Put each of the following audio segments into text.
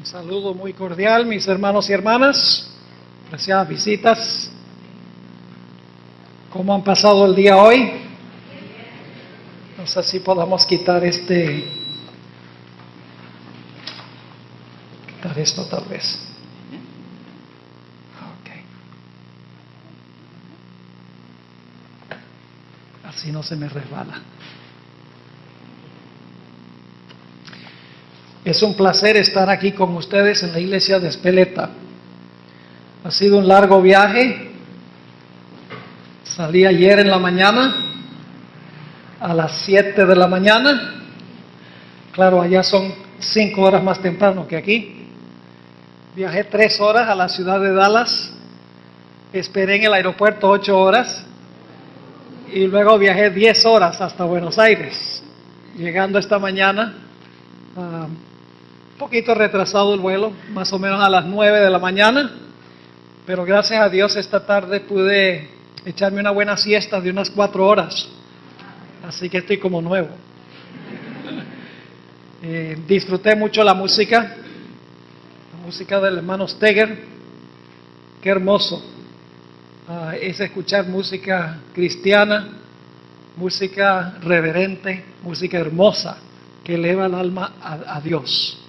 Un saludo muy cordial, mis hermanos y hermanas, apreciadas visitas. ¿Cómo han pasado el día hoy? No sé si podamos quitar esto tal vez. Así no se me resbala. Es un placer estar aquí con ustedes en la iglesia de Espeleta. Ha sido un largo viaje. Salí ayer en la mañana, a las 7 de la mañana. Claro, allá son 5 horas más temprano que aquí. Viajé 3 horas a la ciudad de Dallas. Esperé en el aeropuerto 8 horas. Y luego viajé 10 horas hasta Buenos Aires. Llegando esta mañana, un poquito retrasado el vuelo, más o menos a las 9 de la mañana. Pero gracias a Dios esta tarde pude echarme una buena siesta de unas 4 horas. Así que estoy como nuevo. Disfruté mucho la música del hermano Steger. Qué hermoso es escuchar música cristiana, música reverente, música hermosa que eleva el alma a Dios.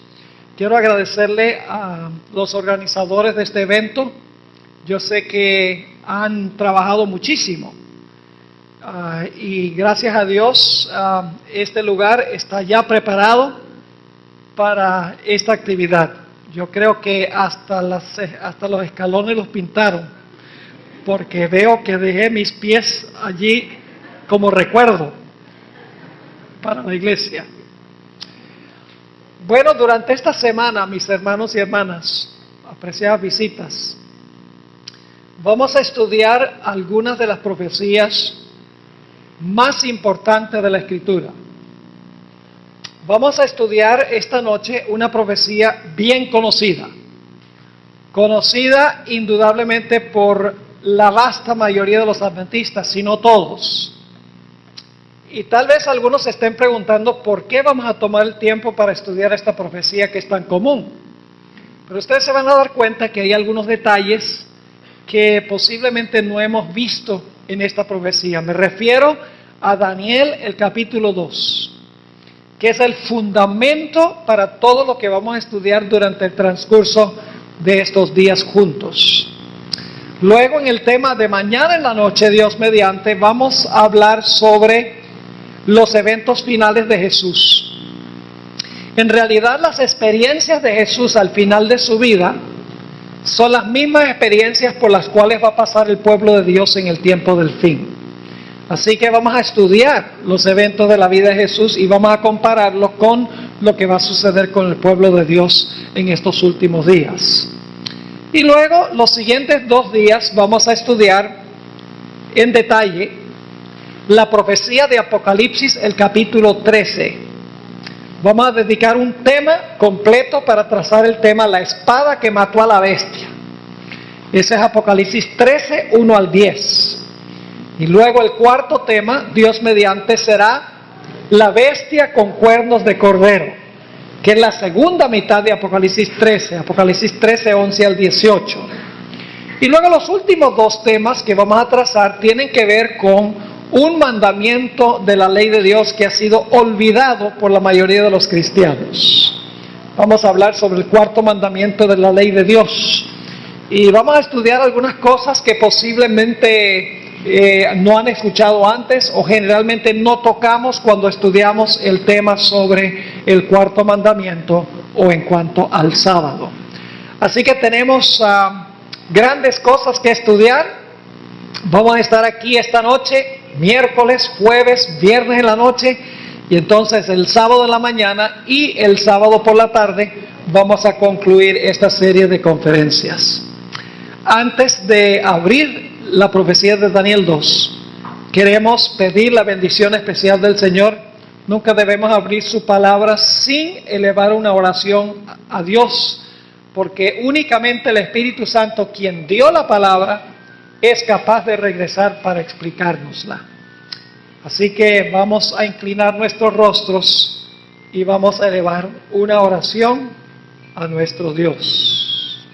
Quiero agradecerle a los organizadores de este evento. Yo sé que han trabajado muchísimo y gracias a Dios este lugar está ya preparado para esta actividad. Yo creo que hasta los escalones los pintaron, porque veo que dejé mis pies allí como recuerdo para la iglesia. Bueno, durante esta semana, mis hermanos y hermanas, apreciadas visitas, vamos a estudiar algunas de las profecías más importantes de la Escritura. Vamos a estudiar esta noche una profecía bien conocida indudablemente por la vasta mayoría de los adventistas, si no todos. Y tal vez algunos se estén preguntando por qué vamos a tomar el tiempo para estudiar esta profecía que es tan común. Pero ustedes se van a dar cuenta que hay algunos detalles que posiblemente no hemos visto en esta profecía. Me refiero a Daniel, el capítulo 2, que es el fundamento para todo lo que vamos a estudiar durante el transcurso de estos días juntos. Luego, en el tema de mañana en la noche, Dios mediante, vamos a hablar sobre los eventos finales de Jesús. En realidad, las experiencias de Jesús al final de su vida son las mismas experiencias por las cuales va a pasar el pueblo de Dios en el tiempo del fin. Así que vamos a estudiar los eventos de la vida de Jesús y vamos a compararlos con lo que va a suceder con el pueblo de Dios en estos últimos días. Y luego, los siguientes 2 días, vamos a estudiar en detalle la profecía de Apocalipsis, el capítulo 13. Vamos a dedicar un tema completo para trazar el tema, la espada que mató a la bestia. Ese es Apocalipsis 13, 1 al 10. Y luego el cuarto tema, Dios mediante, será la bestia con cuernos de cordero, que es la segunda mitad de Apocalipsis 13, 11 al 18. Y luego los últimos 2 temas que vamos a trazar tienen que ver con un mandamiento de la ley de Dios que ha sido olvidado por la mayoría de los cristianos. Vamos a hablar sobre el cuarto mandamiento de la ley de Dios. Y vamos a estudiar algunas cosas que posiblemente no han escuchado antes o generalmente no tocamos cuando estudiamos el tema sobre el cuarto mandamiento o en cuanto al sábado. Así que tenemos grandes cosas que estudiar. Vamos a estar aquí esta noche, miércoles, jueves, viernes en la noche y entonces el sábado en la mañana y el sábado por la tarde vamos a concluir esta serie de conferencias. Antes de abrir la profecía de Daniel 2, queremos pedir la bendición especial del Señor. Nunca debemos abrir su palabra sin elevar una oración a Dios, porque únicamente el Espíritu Santo, quien dio la palabra, es capaz de regresar para explicárnosla. Así que vamos a inclinar nuestros rostros y vamos a elevar una oración a nuestro Dios.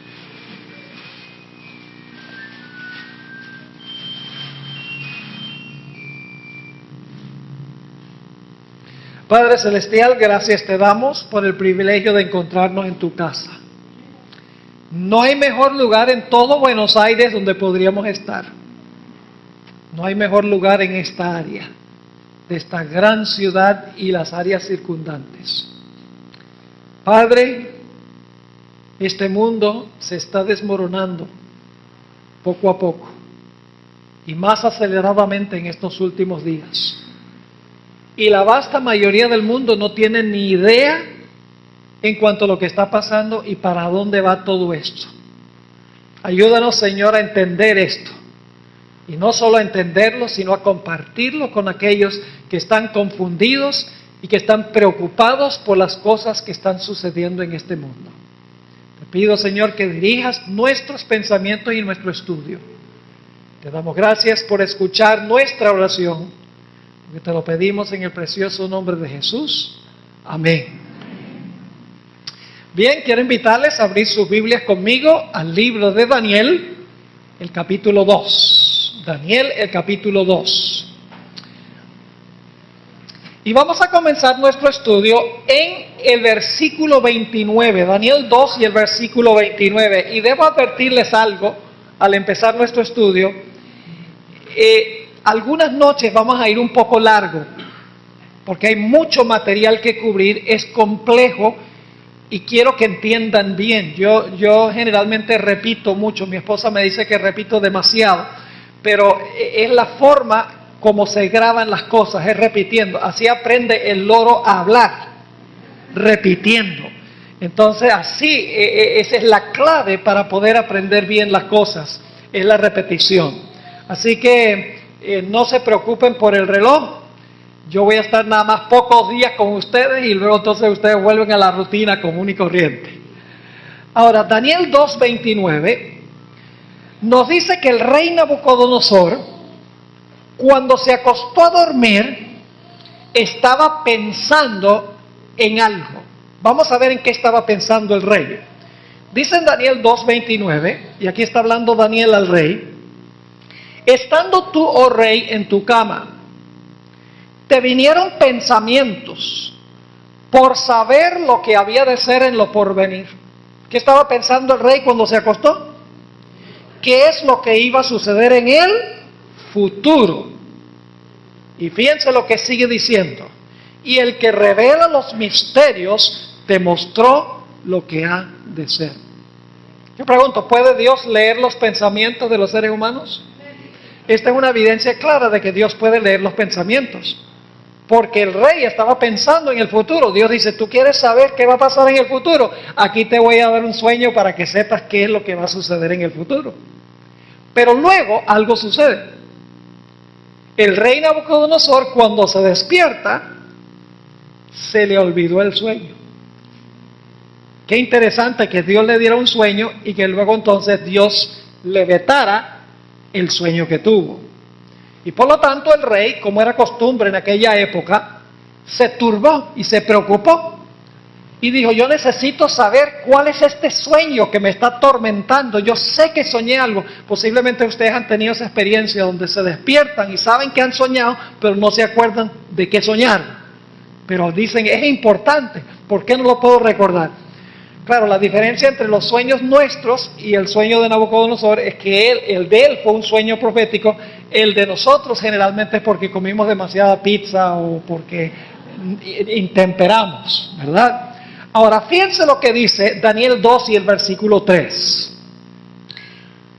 Padre Celestial, gracias te damos por el privilegio de encontrarnos en tu casa. No hay mejor lugar en todo Buenos Aires donde podríamos estar. No hay mejor lugar en esta área, de esta gran ciudad y las áreas circundantes. Padre, este mundo se está desmoronando poco a poco y más aceleradamente en estos últimos días. Y la vasta mayoría del mundo no tiene ni idea en cuanto a lo que está pasando y para dónde va todo esto. Ayúdanos, Señor, a entender esto. Y no solo a entenderlo, sino a compartirlo con aquellos que están confundidos y que están preocupados por las cosas que están sucediendo en este mundo. Te pido, Señor, que dirijas nuestros pensamientos y nuestro estudio. Te damos gracias por escuchar nuestra oración, porque te lo pedimos en el precioso nombre de Jesús. Amén. Bien, quiero invitarles a abrir sus Biblias conmigo al libro de Daniel, el capítulo 2. Daniel, el capítulo 2. Y vamos a comenzar nuestro estudio en el versículo 29, Daniel 2 y el versículo 29. Y debo advertirles algo al empezar nuestro estudio. Algunas noches vamos a ir un poco largo, porque hay mucho material que cubrir, es complejo y quiero que entiendan bien. Yo generalmente repito mucho, mi esposa me dice que repito demasiado, pero es la forma como se graban las cosas, es repitiendo. Así aprende el loro a hablar, repitiendo. Entonces así, esa es la clave para poder aprender bien las cosas, es la repetición. Así que no se preocupen por el reloj. Yo voy a estar nada más pocos días con ustedes y luego entonces ustedes vuelven a la rutina común y corriente. Ahora, Daniel 2:29 nos dice que el rey Nabucodonosor, cuando se acostó a dormir, estaba pensando en algo. Vamos a ver en qué estaba pensando el rey. Dice en Daniel 2:29, y aquí está hablando Daniel al rey: estando tú, oh rey, en tu cama, te vinieron pensamientos por saber lo que había de ser en lo porvenir. ¿Qué estaba pensando el rey cuando se acostó? ¿Qué es lo que iba a suceder en el futuro? Y fíjense lo que sigue diciendo: y el que revela los misterios te mostró lo que ha de ser. Yo pregunto, ¿puede Dios leer los pensamientos de los seres humanos? Esta es una evidencia clara de que Dios puede leer los pensamientos, porque el rey estaba pensando en el futuro. Dios dice: ¿tú quieres saber qué va a pasar en el futuro? Aquí te voy a dar un sueño para que sepas qué es lo que va a suceder en el futuro. Pero luego algo sucede. El rey Nabucodonosor, cuando se despierta, se le olvidó el sueño. Qué interesante que Dios le diera un sueño y que luego entonces Dios le vetara el sueño que tuvo. Y por lo tanto el rey, como era costumbre en aquella época, se turbó y se preocupó y dijo: yo necesito saber cuál es este sueño que me está atormentando. Yo sé que soñé algo. Posiblemente ustedes han tenido esa experiencia donde se despiertan y saben que han soñado, pero no se acuerdan de qué soñaron. Pero dicen: es importante, ¿por qué no lo puedo recordar? Claro, la diferencia entre los sueños nuestros y el sueño de Nabucodonosor es que el de él fue un sueño profético. El de nosotros generalmente es porque comimos demasiada pizza o porque intemperamos, ¿verdad? Ahora, fíjense lo que dice Daniel 2 y el versículo 3.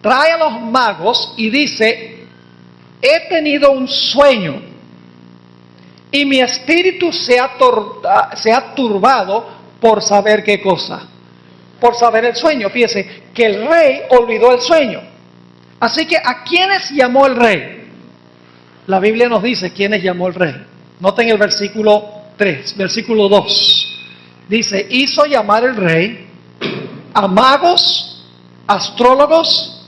Trae a los magos y dice: he tenido un sueño y mi espíritu se ha turbado por saber qué cosa. Por saber el sueño. Fíjense que el rey olvidó el sueño. Así que, ¿a quiénes llamó el rey? La Biblia nos dice quiénes llamó el rey. Noten el versículo 3, versículo 2. Dice: hizo llamar el rey a magos, astrólogos,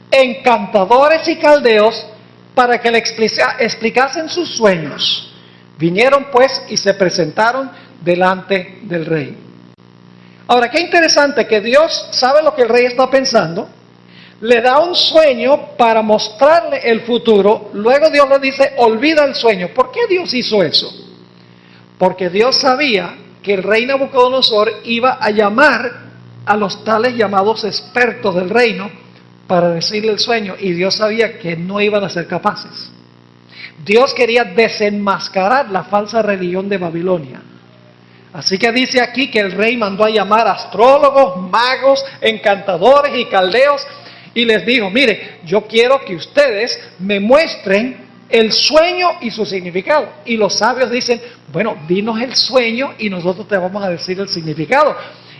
encantadores y caldeos para que le explicasen sus sueños. Vinieron pues y se presentaron delante del rey. Ahora, qué interesante que Dios sabe lo que el rey está pensando, le da un sueño para mostrarle el futuro, luego Dios le dice, olvida el sueño. ¿Por qué Dios hizo eso? Porque Dios sabía que el rey Nabucodonosor iba a llamar a los tales llamados expertos del reino para decirle el sueño, y Dios sabía que no iban a ser capaces. Dios quería desenmascarar la falsa religión de Babilonia. Así que dice aquí que el rey mandó a llamar astrólogos, magos, encantadores y caldeos, y les dijo, mire, yo quiero que ustedes me muestren el sueño y su significado. Y los sabios dicen, bueno, dinos el sueño y nosotros te vamos a decir el significado.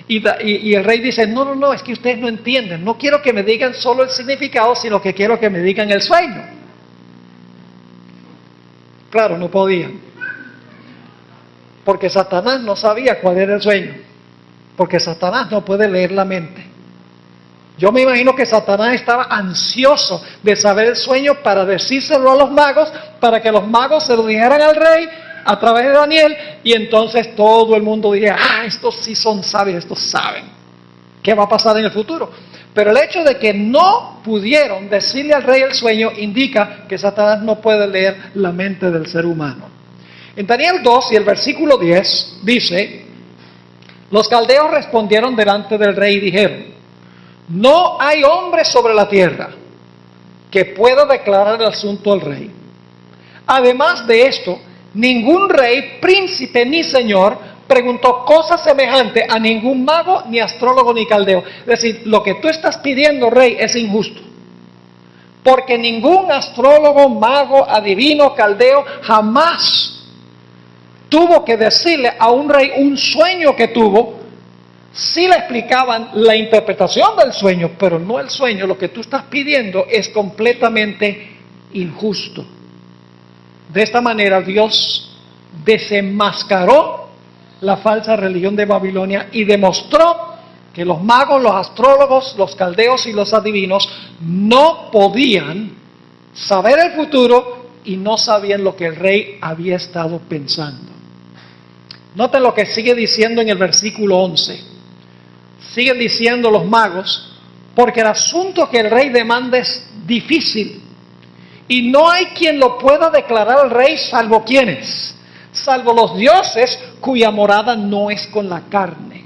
Y el rey dice, no, es que ustedes no entienden, no quiero que me digan solo el significado, sino que quiero que me digan el sueño. Claro, no podían, porque Satanás no sabía cuál era el sueño, porque Satanás no puede leer la mente. Yo me imagino que Satanás estaba ansioso de saber el sueño para decírselo a los magos, para que los magos se lo dijeran al rey a través de Daniel, y entonces todo el mundo diría, estos sí son sabios, estos saben qué va a pasar en el futuro. Pero el hecho de que no pudieron decirle al rey el sueño indica que Satanás no puede leer la mente del ser humano. En Daniel 2 y el versículo 10 dice, los caldeos respondieron delante del rey y dijeron, no hay hombre sobre la tierra que pueda declarar el asunto al rey. Además de esto, ningún rey, príncipe ni señor preguntó cosa semejante a ningún mago, ni astrólogo, ni caldeo. Es decir, lo que tú estás pidiendo, rey, es injusto. Porque ningún astrólogo, mago, adivino, caldeo jamás tuvo que decirle a un rey un sueño que tuvo. Sí le explicaban la interpretación del sueño, pero no el sueño. Lo que tú estás pidiendo es completamente injusto. De esta manera Dios desenmascaró la falsa religión de Babilonia y demostró que los magos, los astrólogos, los caldeos y los adivinos no podían saber el futuro y no sabían lo que el rey había estado pensando. Noten lo que sigue diciendo en el versículo 11. Siguen diciendo los magos, porque el asunto que el rey demanda es difícil y no hay quien lo pueda declarar al rey salvo quienes, salvo los dioses cuya morada no es con la carne.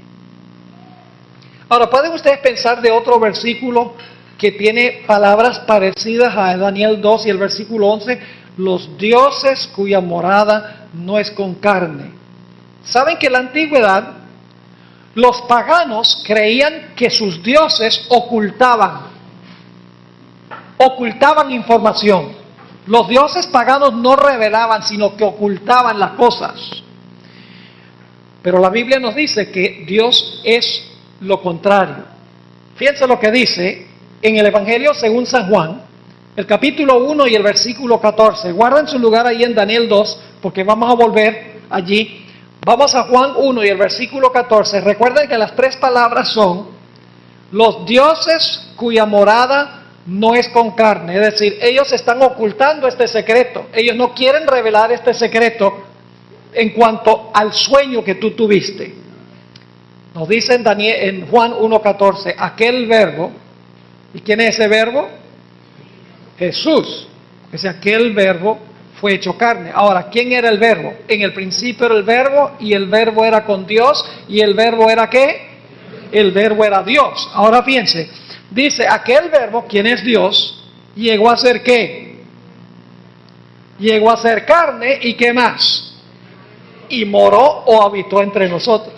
Ahora, ¿pueden ustedes pensar de otro versículo que tiene palabras parecidas a Daniel 2 y el versículo 11? Los dioses cuya morada no es con carne. ¿Saben que en la antigüedad los paganos creían que sus dioses ocultaban información? Los dioses paganos no revelaban, sino que ocultaban las cosas. Pero la Biblia nos dice que Dios es lo contrario. Fíjense lo que dice en el Evangelio según San Juan, el capítulo 1 y el versículo 14. Guarden su lugar ahí en Daniel 2, porque vamos a volver allí. Vamos a Juan 1 y el versículo 14. Recuerden que las tres palabras son los dioses cuya morada no es con carne. Es decir, ellos están ocultando este secreto. Ellos no quieren revelar este secreto en cuanto al sueño que tú tuviste. Nos dice en Juan 1:14, aquel verbo. ¿Y quién es ese verbo? Jesús. Es aquel verbo fue hecho carne. Ahora, ¿quién era el verbo? En el principio era el verbo, y el verbo era con Dios, y el verbo era ¿qué? El verbo era Dios. Ahora fíjense, dice, aquel verbo, ¿quién es Dios? Llegó a ser ¿qué? Llegó a ser carne, ¿y qué más? Y moró o habitó entre nosotros.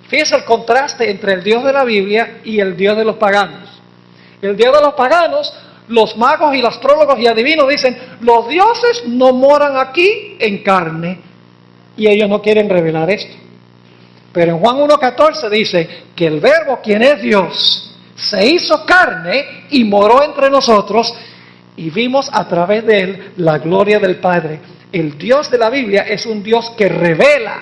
Fíjense el contraste entre el Dios de la Biblia y el Dios de los paganos. El Dios de los paganos, los magos y los astrólogos y adivinos dicen, los dioses no moran aquí en carne, y ellos no quieren revelar esto. Pero en Juan 1:14 dice que el verbo, quien es Dios, se hizo carne y moró entre nosotros, y vimos a través de él la gloria del Padre. El Dios de la Biblia es un Dios que revela.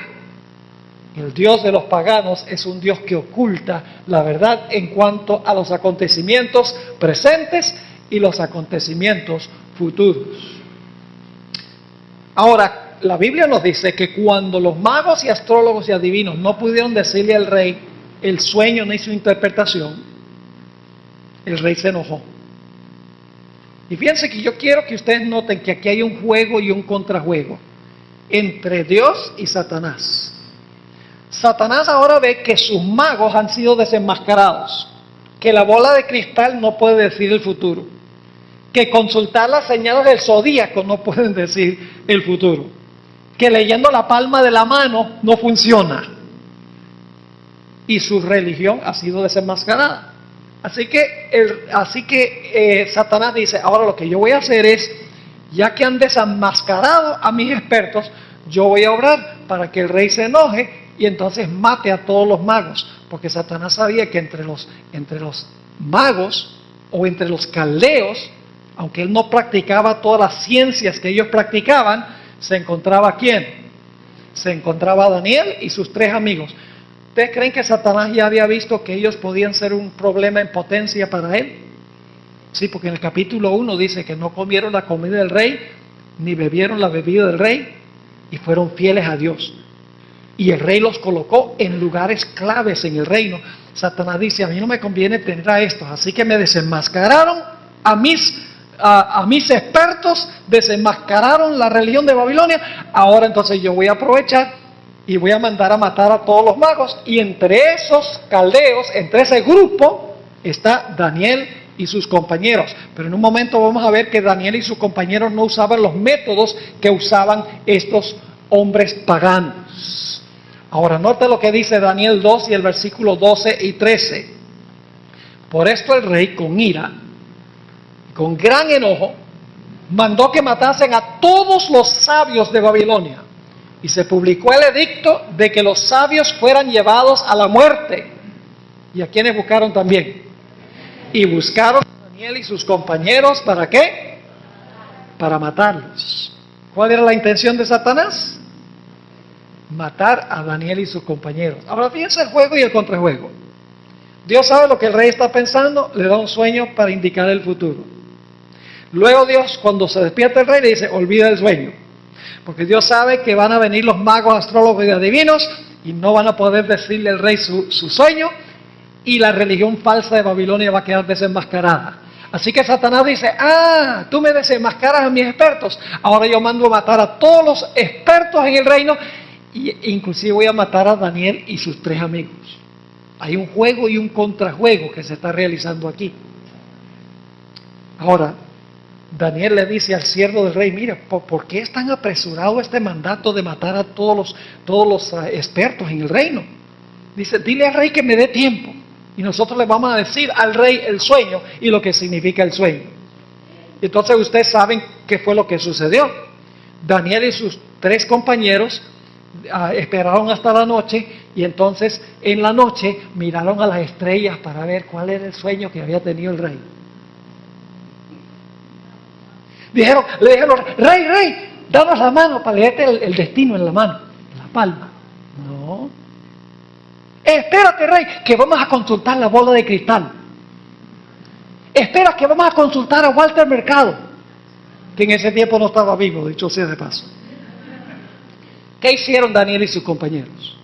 El Dios de los paganos es un Dios que oculta la verdad en cuanto a los acontecimientos presentes y los acontecimientos futuros. Ahora, la Biblia nos dice que cuando los magos y astrólogos y adivinos no pudieron decirle al rey el sueño ni su interpretación, el rey se enojó. Y fíjense que yo quiero que ustedes noten que aquí hay un juego y un contrajuego entre Dios y Satanás. Satanás ahora ve que sus magos han sido desenmascarados, que la bola de cristal no puede decir el futuro, que consultar las señales del zodíaco no pueden decir el futuro, que leyendo la palma de la mano no funciona. Y su religión ha sido desenmascarada. Así que Satanás dice, ahora lo que yo voy a hacer es, ya que han desenmascarado a mis expertos, yo voy a obrar para que el rey se enoje y entonces mate a todos los magos. Porque Satanás sabía que entre los magos o entre los caldeos, aunque él no practicaba todas las ciencias que ellos practicaban, se encontraba ¿quién? Se encontraba Daniel y sus 3 amigos. ¿Ustedes creen que Satanás ya había visto que ellos podían ser un problema en potencia para él? Sí, porque en el capítulo 1 dice que no comieron la comida del rey, ni bebieron la bebida del rey, y fueron fieles a Dios. Y el rey los colocó en lugares claves en el reino. Satanás dice, a mí no me conviene tener a estos, así que me desenmascararon a mis expertos, desenmascararon la religión de Babilonia. Ahora entonces yo voy a aprovechar y voy a mandar a matar a todos los magos. Y entre esos caldeos, entre ese grupo, está Daniel y sus compañeros. Pero en un momento vamos a ver que Daniel y sus compañeros no usaban los métodos que usaban estos hombres paganos. Ahora note lo que dice Daniel 2 y el versículo 12 y 13. Por esto el rey, con ira, con gran enojo, mandó que matasen a todos los sabios de Babilonia. Y se publicó el edicto de que los sabios fueran llevados a la muerte. ¿Y a quienes buscaron también? Y buscaron a Daniel y sus compañeros, ¿para qué? Para matarlos. ¿Cuál era la intención de Satanás? Matar a Daniel y sus compañeros. Ahora fíjense el juego y el contrajuego. Dios sabe lo que el rey está pensando, le da un sueño para indicar el futuro. Luego Dios, cuando se despierta el rey, le dice, olvida el sueño. Porque Dios sabe que van a venir los magos, astrólogos y adivinos y no van a poder decirle al rey su sueño, y la religión falsa de Babilonia va a quedar desenmascarada. Así que Satanás dice, tú me desenmascaras a mis expertos, ahora yo mando a matar a todos los expertos en el reino, e inclusive voy a matar a Daniel y sus 3 amigos. Hay un juego y un contrajuego que se está realizando aquí. Ahora, Daniel le dice al siervo del rey, mira, ¿por qué es tan apresurado este mandato de matar a todos los expertos en el reino? Dice, dile al rey que me dé tiempo y nosotros le vamos a decir al rey el sueño y lo que significa el sueño. Entonces ustedes saben qué fue lo que sucedió. Daniel y sus 3 compañeros esperaron hasta la noche y entonces en la noche miraron a las estrellas para ver cuál era el sueño que había tenido el rey. Le dijeron, rey, danos la mano para leerte el destino en la mano, en la palma. No. Espérate, rey, que vamos a consultar la bola de cristal. Espera, que vamos a consultar a Walter Mercado, que en ese tiempo no estaba vivo, dicho sea de paso. ¿Qué hicieron Daniel y sus compañeros?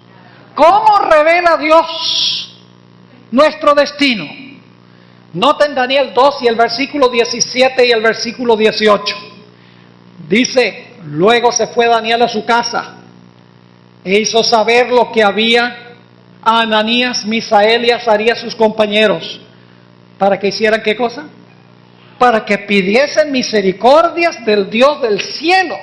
¿Cómo revela Dios nuestro destino? Noten Daniel 2 y el versículo 17 y el versículo 18. Dice, luego se fue Daniel a su casa e hizo saber lo que había a Ananías, Misael y Azarías, sus compañeros, para que hicieran ¿qué cosa? Para que pidiesen misericordias del Dios del cielo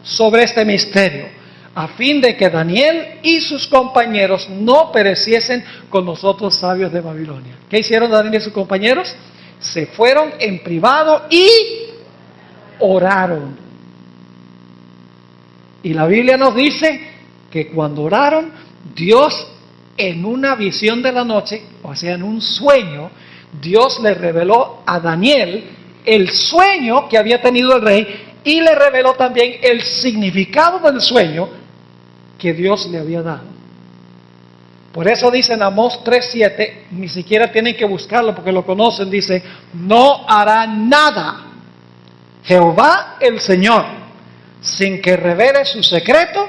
sobre este misterio, a fin de que Daniel y sus compañeros no pereciesen con los otros sabios de Babilonia. ¿Qué hicieron Daniel y sus compañeros? Se fueron en privado y oraron. Y la Biblia nos dice que cuando oraron, Dios en una visión de la noche, o sea, en un sueño, Dios le reveló a Daniel el sueño que había tenido el rey y le reveló también el significado del sueño que Dios le había dado. Por eso dice en Amós 3:7, ni siquiera tienen que buscarlo porque lo conocen, dice, no hará nada Jehová el Señor sin que revele su secreto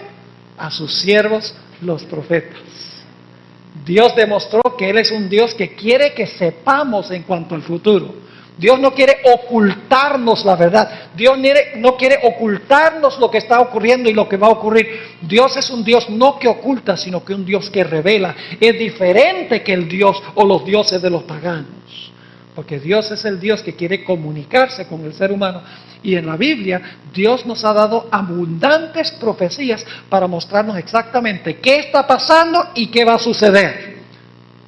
a sus siervos los profetas. Dios demostró que Él es un Dios que quiere que sepamos en cuanto al futuro. Dios no quiere ocultarnos la verdad. Dios no quiere ocultarnos lo que está ocurriendo y lo que va a ocurrir. Dios es un Dios no que oculta, sino que un Dios que revela. Es diferente que el Dios o los dioses de los paganos. Porque Dios es el Dios que quiere comunicarse con el ser humano. Y en la Biblia, Dios nos ha dado abundantes profecías para mostrarnos exactamente qué está pasando y qué va a suceder.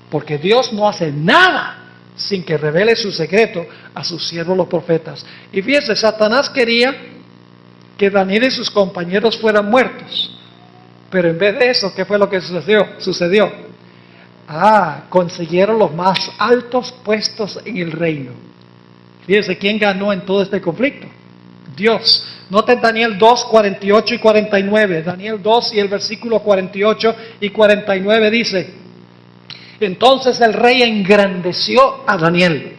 Porque Dios no hace nada sin que revele su secreto a sus siervos los profetas. Y fíjense, Satanás quería que Daniel y sus compañeros fueran muertos. Pero en vez de eso, ¿qué fue lo que sucedió? Consiguieron los más altos puestos en el reino. Fíjense, ¿quién ganó en todo este conflicto? Dios. Noten Daniel 2, 48 y 49. Daniel 2 y el versículo 48 y 49 dice: entonces el rey engrandeció a Daniel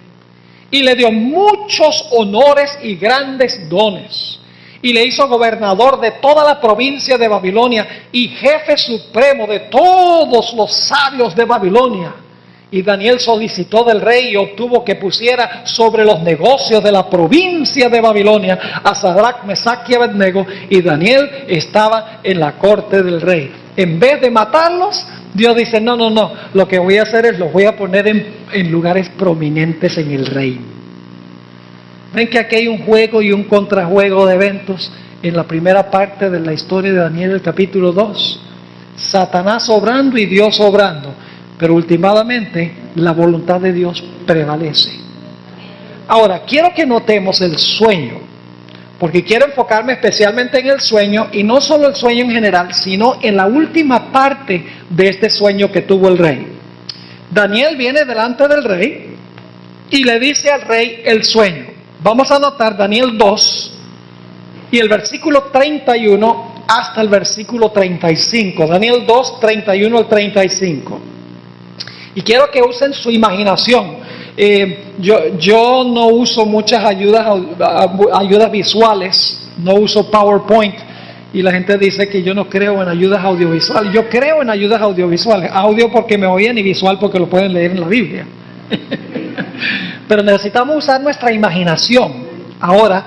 y le dio muchos honores y grandes dones, y le hizo gobernador de toda la provincia de Babilonia y jefe supremo de todos los sabios de Babilonia. Y Daniel solicitó del rey y obtuvo que pusiera sobre los negocios de la provincia de Babilonia a Sadrach, Mesach y Abednego, y Daniel estaba en la corte del rey. En vez de matarlos, Dios dice: no, lo que voy a hacer es los voy a poner en lugares prominentes en el reino. Ven que aquí hay un juego y un contrajuego de eventos en la primera parte de la historia de Daniel, el capítulo 2. Satanás obrando y Dios obrando, pero últimamente la voluntad de Dios prevalece. Ahora, quiero que notemos el sueño, porque quiero enfocarme especialmente en el sueño, y no solo el sueño en general, sino en la última parte de este sueño que tuvo el rey. Daniel viene delante del rey y le dice al rey el sueño. Vamos a anotar Daniel 2 y el versículo 31 hasta el versículo 35. Daniel 2, 31 al 35. Y quiero que usen su imaginación. Yo no uso muchas ayudas visuales, no uso PowerPoint, y la gente dice que yo no creo en ayudas audiovisuales. Yo creo en ayudas audiovisuales, audio porque me oyen y visual porque lo pueden leer en la Biblia. Pero necesitamos usar nuestra imaginación. Ahora,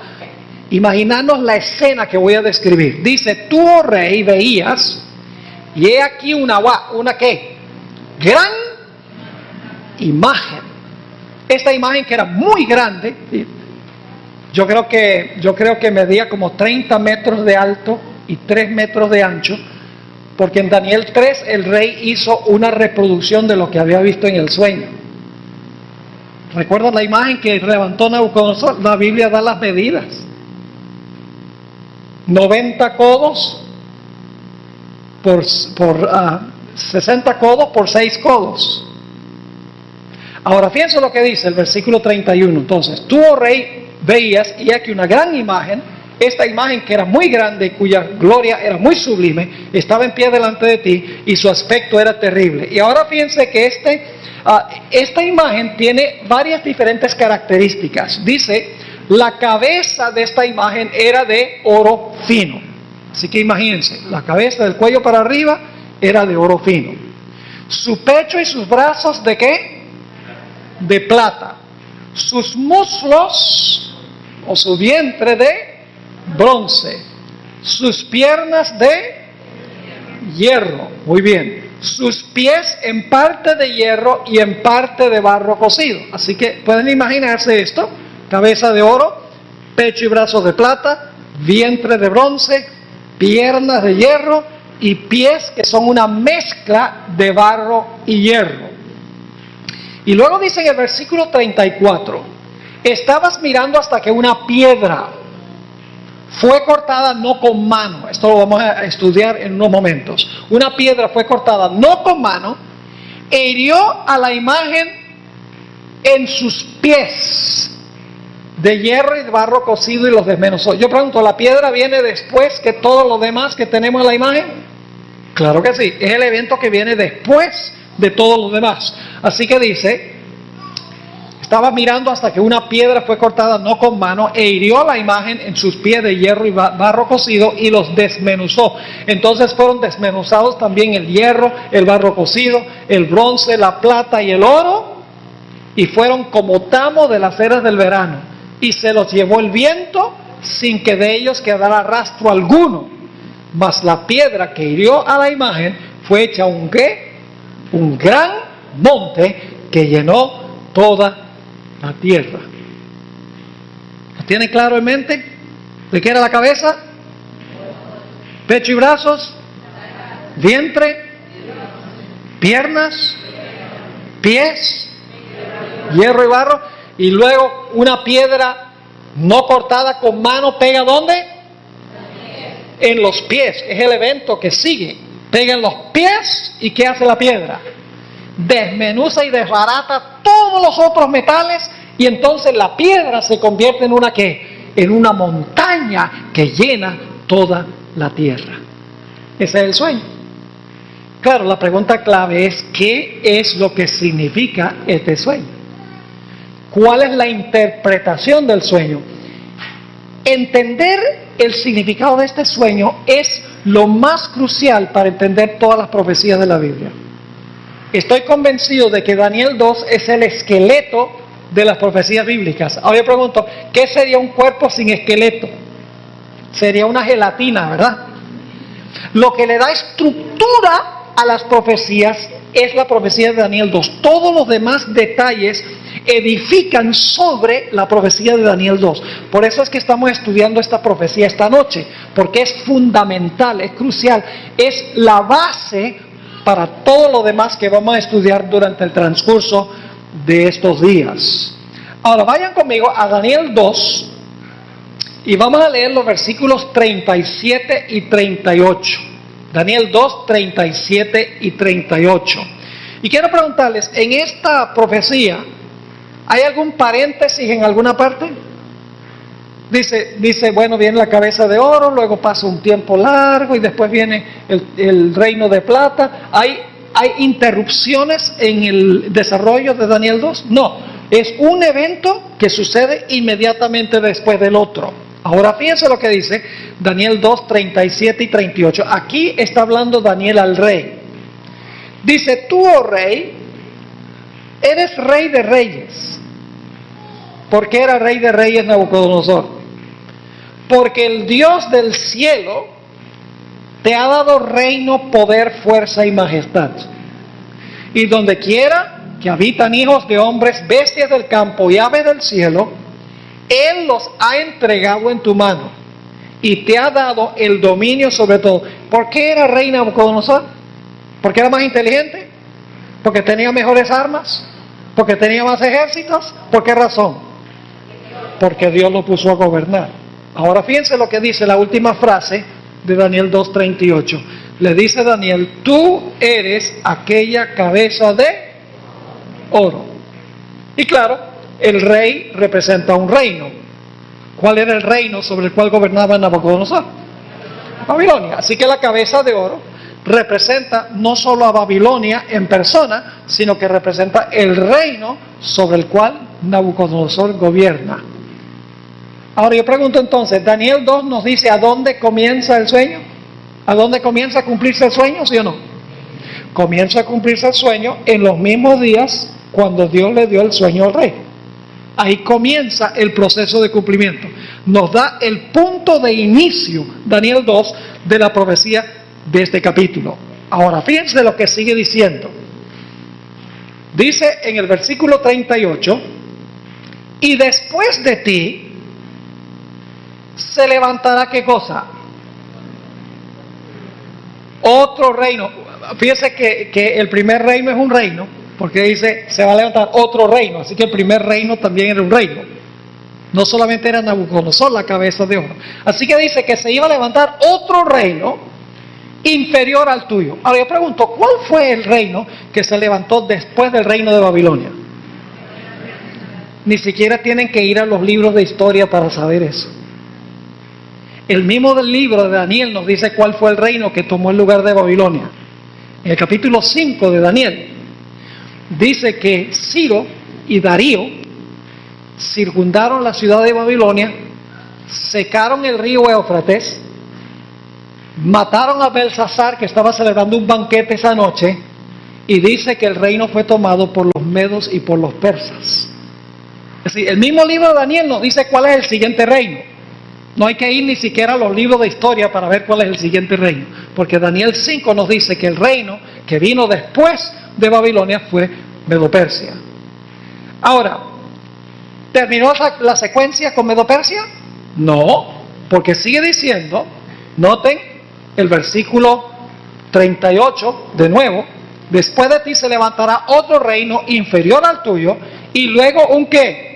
imaginarnos la escena que voy a describir. Dice: tú, oh rey, veías, y he aquí una ¿qué? Gran imagen. Esta imagen, que era muy grande, yo creo que medía como 30 metros de alto y 3 metros de ancho, porque en Daniel 3 el rey hizo una reproducción de lo que había visto en el sueño. ¿Recuerdan la imagen que levantó Nabucodonosor? La Biblia da las medidas: 90 codos por 60 codos por 6 codos. Ahora fíjense lo que dice el versículo 31. Entonces, tú, oh rey, veías, y aquí una gran imagen. Esta imagen, que era muy grande, cuya gloria era muy sublime, estaba en pie delante de ti, y su aspecto era terrible. Y ahora fíjense que esta imagen tiene varias diferentes características. Dice: la cabeza de esta imagen era de oro fino. Así que imagínense, la cabeza del cuello para arriba era de oro fino. Su pecho y sus brazos, ¿de qué? De plata. Sus muslos o su vientre de bronce. Sus piernas de hierro. Muy bien. Sus pies en parte de hierro y en parte de barro cocido. Así que pueden imaginarse esto: cabeza de oro, pecho y brazos de plata, vientre de bronce, piernas de hierro y pies que son una mezcla de barro y hierro. Y luego dice en el versículo 34: estabas mirando hasta que una piedra fue cortada no con mano. Esto lo vamos a estudiar en unos momentos. Una piedra fue cortada no con mano e hirió a la imagen en sus pies, de hierro y de barro cocido, y los desmenuzó. Yo pregunto, ¿la piedra viene después que todo lo demás que tenemos en la imagen? Claro que sí, es el evento que viene después de todo lo demás. Así que dice: Estaba mirando hasta que una piedra fue cortada no con mano e hirió la imagen en sus pies de hierro y barro cocido y los desmenuzó. Entonces fueron desmenuzados también el hierro, el barro cocido, el bronce, la plata y el oro, y fueron como tamo de las eras del verano, y se los llevó el viento sin que de ellos quedara rastro alguno. Mas la piedra que hirió a la imagen fue hecha un gran monte que llenó toda la tierra. ¿Lo tiene claro en mente? ¿De qué era la cabeza? Pecho y brazos, vientre, piernas, pies, hierro y barro, y luego una piedra no cortada con mano pega ¿dónde? En los pies. Es el evento que sigue. Pega en los pies, y ¿qué hace la piedra? Desmenuza y desbarata todos los otros metales, y entonces la piedra se convierte en una ¿qué? En una montaña que llena toda la tierra. Ese es el sueño. Claro, la pregunta clave es ¿qué es lo que significa este sueño? ¿Cuál es la interpretación del sueño? Entender el significado de este sueño es lo más crucial para entender todas las profecías de la Biblia. Estoy convencido de que Daniel 2 es el esqueleto de las profecías bíblicas. Ahora yo pregunto, ¿qué sería un cuerpo sin esqueleto? Sería una gelatina, ¿verdad? Lo que le da estructura a las profecías es la profecía de Daniel 2. Todos los demás detalles edifican sobre la profecía de Daniel 2. Por eso es que estamos estudiando esta profecía esta noche, porque es fundamental, es crucial, es la base para todo lo demás que vamos a estudiar durante el transcurso de estos días. Ahora vayan conmigo a Daniel 2 y vamos a leer los versículos 37 y 38. Daniel 2, 37 y 38. Y quiero preguntarles, en esta profecía, ¿hay algún paréntesis en alguna parte? Dice, bueno, viene la cabeza de oro, luego pasa un tiempo largo y después viene el reino de plata. ¿Hay interrupciones en el desarrollo de Daniel 2? No, es un evento que sucede inmediatamente después del otro. Ahora fíjense lo que dice Daniel 2, 37 y 38. Aquí está hablando Daniel al rey. Dice, tú, oh rey, eres rey de reyes. ¿Por qué era rey de reyes Nabucodonosor? Porque el Dios del cielo te ha dado reino, poder, fuerza y majestad. Y donde quiera que habitan hijos de hombres, bestias del campo y aves del cielo, Él los ha entregado en tu mano y te ha dado el dominio sobre todo. ¿Por qué era rey Nabucodonosor? ¿Porque era más inteligente? ¿Porque tenía mejores armas? ¿Porque tenía más ejércitos? ¿Por qué razón? Porque Dios lo puso a gobernar. Ahora fíjense lo que dice la última frase de Daniel 2:38. Le dice Daniel, tú eres aquella cabeza de oro. Y claro, el rey representa un reino. ¿Cuál era el reino sobre el cual gobernaba Nabucodonosor? Babilonia. Así que la cabeza de oro representa no solo a Babilonia en persona, sino que representa el reino sobre el cual Nabucodonosor gobierna. Ahora yo pregunto entonces, Daniel 2 nos dice a dónde comienza el sueño. ¿A dónde comienza a cumplirse el sueño, sí o no? Comienza a cumplirse el sueño en los mismos días cuando Dios le dio el sueño al rey. Ahí comienza el proceso de cumplimiento. Nos da el punto de inicio, Daniel 2, de la profecía de este capítulo. Ahora, fíjense lo que sigue diciendo. Dice en el versículo 38, y después de ti se levantará ¿qué cosa? Otro reino. Fíjense que el primer reino es un reino, porque dice se va a levantar otro reino, así que el primer reino también era un reino. No solamente era Nabucodonosor la cabeza de oro. Así que dice que se iba a levantar otro reino inferior al tuyo. Ahora yo pregunto, ¿cuál fue el reino que se levantó después del reino de Babilonia? Ni siquiera tienen que ir a los libros de historia para saber eso. El mismo del libro de Daniel nos dice cuál fue el reino que tomó el lugar de Babilonia. En el capítulo 5 de Daniel dice que Ciro y Darío circundaron la ciudad de Babilonia, secaron el río Éufrates, mataron a Belsasar, que estaba celebrando un banquete esa noche, y dice que el reino fue tomado por los medos y por los persas. Es decir, el mismo libro de Daniel nos dice cuál es el siguiente reino. No hay que ir ni siquiera a los libros de historia para ver cuál es el siguiente reino, porque Daniel 5 nos dice que el reino que vino después de Babilonia fue Medo-Persia. Ahora, ¿terminó la secuencia con Medo-Persia? No, porque sigue diciendo, noten el versículo 38 de nuevo: después de ti se levantará otro reino inferior al tuyo, y luego ¿un qué?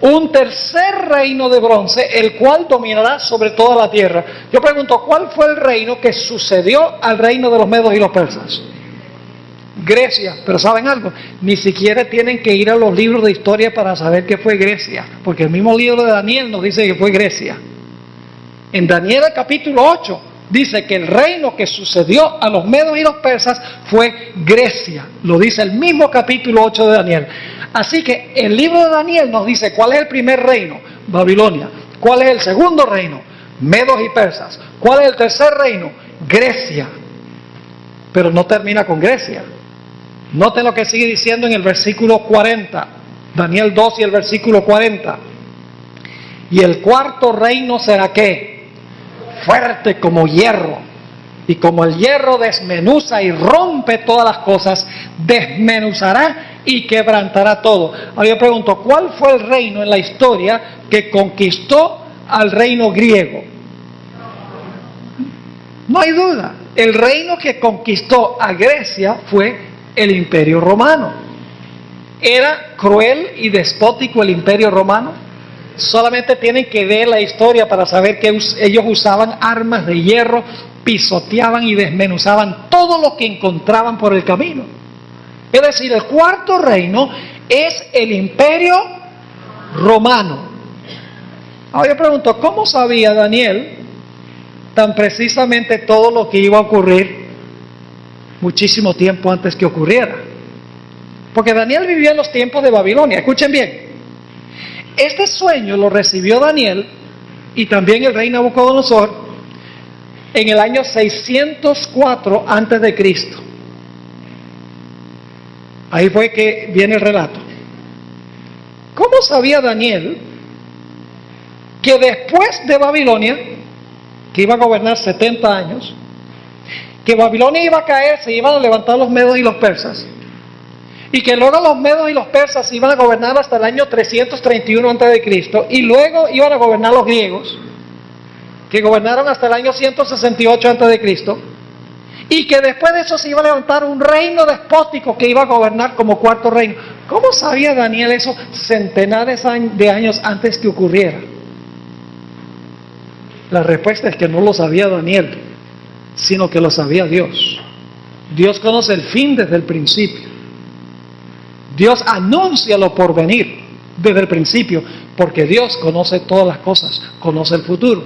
Un tercer reino de bronce, el cual dominará sobre toda la tierra. Yo pregunto, ¿cuál fue el reino que sucedió al reino de los medos y los persas? Grecia. Pero ¿saben algo? Ni siquiera tienen que ir a los libros de historia para saber que fue Grecia, porque el mismo libro de Daniel nos dice que fue Grecia. En Daniel capítulo 8 dice que el reino que sucedió a los medos y los persas fue Grecia. Lo dice el mismo capítulo 8 de Daniel. Así que el libro de Daniel nos dice cuál es el primer reino, Babilonia. ¿Cuál es el segundo reino? Medos y persas. ¿Cuál es el tercer reino? Grecia. Pero no termina con Grecia. Noten lo que sigue diciendo en el versículo 40. Daniel 2 y el versículo 40. Y el cuarto reino será ¿qué? Fuerte como hierro. Y como el hierro desmenuza y rompe todas las cosas, desmenuzará y quebrantará todo. Ahora yo pregunto, ¿cuál fue el reino en la historia que conquistó al reino griego? No hay duda. El reino que conquistó a Grecia fue el Imperio Romano. ¿Era cruel y despótico el Imperio Romano? Solamente tienen que ver la historia para saber que ellos usaban armas de hierro, pisoteaban y desmenuzaban todo lo que encontraban por el camino. Es decir, el cuarto reino es el Imperio Romano. Ahora yo pregunto, ¿cómo sabía Daniel tan precisamente todo lo que iba a ocurrir muchísimo tiempo antes que ocurriera? Porque Daniel vivió en los tiempos de Babilonia. Escuchen bien. Este sueño lo recibió Daniel y también el rey Nabucodonosor en el año 604 antes de Cristo. Ahí fue que viene el relato. ¿Cómo sabía Daniel que después de Babilonia, que iba a gobernar 70 años, que Babilonia iba a caer, se iban a levantar los medos y los persas, y que luego los medos y los persas iban a gobernar hasta el año 331 a.C., y luego iban a gobernar los griegos, que gobernaron hasta el año 168 a.C., y que después de eso se iba a levantar un reino despótico que iba a gobernar como cuarto reino? ¿Cómo sabía Daniel eso centenares de años antes que ocurriera? La respuesta es que no lo sabía Daniel, sino que lo sabía Dios. Dios conoce el fin desde el principio. Dios anuncia lo por venir desde el principio, porque Dios conoce todas las cosas, conoce el futuro.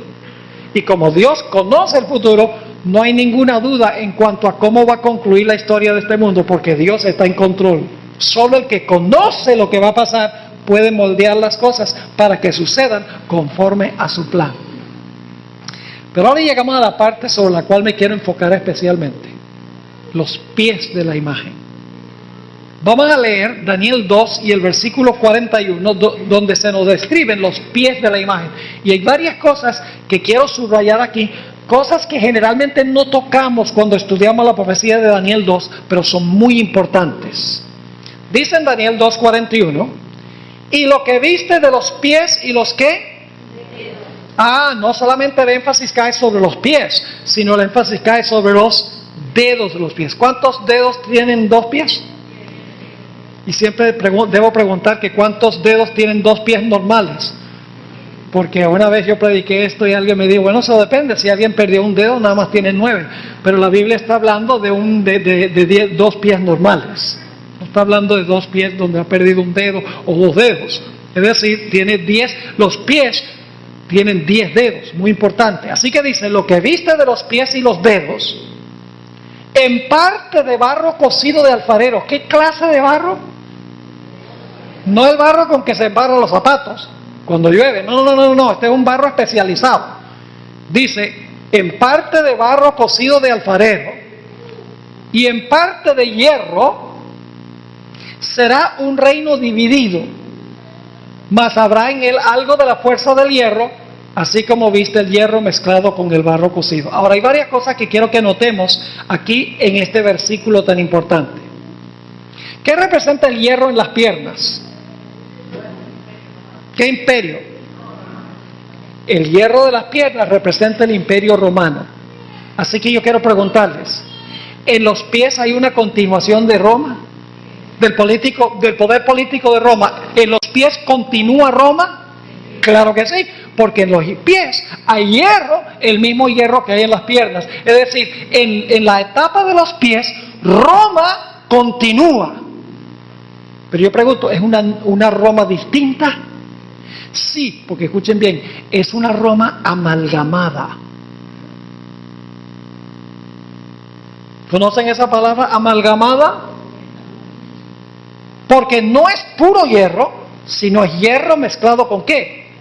Y como Dios conoce el futuro, no hay ninguna duda en cuanto a cómo va a concluir la historia de este mundo, porque Dios está en control. Solo el que conoce lo que va a pasar puede moldear las cosas para que sucedan conforme a su plan. Pero ahora llegamos a la parte sobre la cual me quiero enfocar especialmente: los pies de la imagen. Vamos a leer Daniel 2 y el versículo 41, donde se nos describen los pies de la imagen. Y hay varias cosas que quiero subrayar aquí, cosas que generalmente no tocamos cuando estudiamos la profecía de Daniel 2, pero son muy importantes. Dice en Daniel 2:41, y lo que viste de los pies y los ¿qué? No solamente el énfasis cae sobre los pies, sino el énfasis cae sobre los dedos de los pies. ¿Cuántos dedos tienen dos pies? Y siempre debo preguntar que ¿cuántos dedos tienen dos pies normales? Porque una vez yo prediqué esto y alguien me dijo, bueno, eso depende, si alguien perdió un dedo nada más tiene 9, pero la Biblia está hablando de dos pies normales, no está hablando de dos pies donde ha perdido un dedo o dos dedos, es decir, tiene 10, los pies tienen 10 dedos, muy importante. Así que dice, lo que viste de los pies y los dedos, en parte de barro cocido de alfarero. ¿Qué clase de barro? No el barro con que se embarran los zapatos cuando llueve. No. Este es un barro especializado. Dice, en parte de barro cocido de alfarero y en parte de hierro será un reino dividido, mas habrá en él algo de la fuerza del hierro, así como viste el hierro mezclado con el barro cocido. Ahora hay varias cosas que quiero que notemos aquí en este versículo tan importante. ¿Qué representa el hierro en las piernas? ¿Qué imperio? El hierro de las piernas representa el imperio romano. Así que yo quiero preguntarles, ¿en los pies hay una continuación de Roma? Del poder político de Roma. ¿En los pies continúa Roma? Claro que sí, porque en los pies hay hierro, el mismo hierro que hay en las piernas. Es decir, en la etapa de los pies, Roma continúa. Pero yo pregunto, ¿es una Roma distinta? Sí, porque escuchen bien, es una Roma amalgamada. ¿Conocen esa palabra, amalgamada? Porque no es puro hierro, sino es hierro mezclado ¿con qué?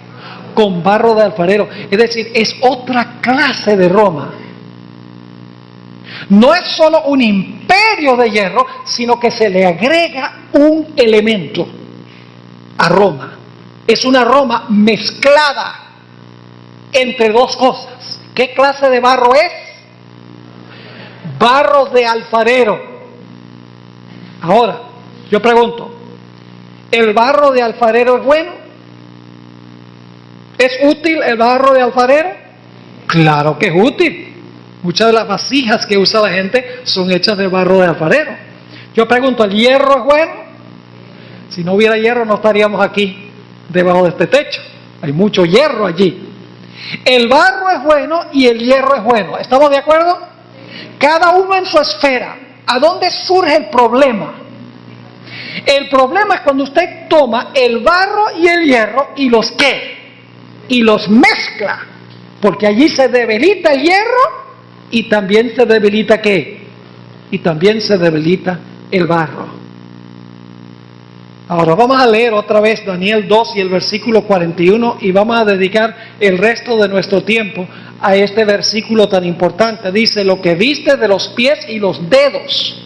Con barro de alfarero. Es decir, es otra clase de Roma. No es solo un imperio de hierro, sino que se le agrega un elemento a Roma. Es una Roma mezclada entre dos cosas. ¿Qué clase de barro es? Barro de alfarero. Ahora, yo pregunto, ¿el barro de alfarero es bueno? ¿Es útil el barro de alfarero? Claro que es útil. Muchas de las vasijas que usa la gente son hechas de barro de alfarero. Yo pregunto, ¿el hierro es bueno? Si no hubiera hierro no estaríamos aquí debajo de este techo. Hay mucho hierro allí. El barro es bueno y el hierro es bueno. ¿Estamos de acuerdo? Cada uno en su esfera. ¿A dónde surge el problema? El problema es cuando usted toma el barro y el hierro y los ¿qué? Y los mezcla. Porque allí se debilita el hierro y también se debilita ¿qué? Y también se debilita el barro. Ahora vamos a leer otra vez Daniel 2 y el versículo 41 y vamos a dedicar el resto de nuestro tiempo a este versículo tan importante. Dice, lo que viste de los pies y los dedos,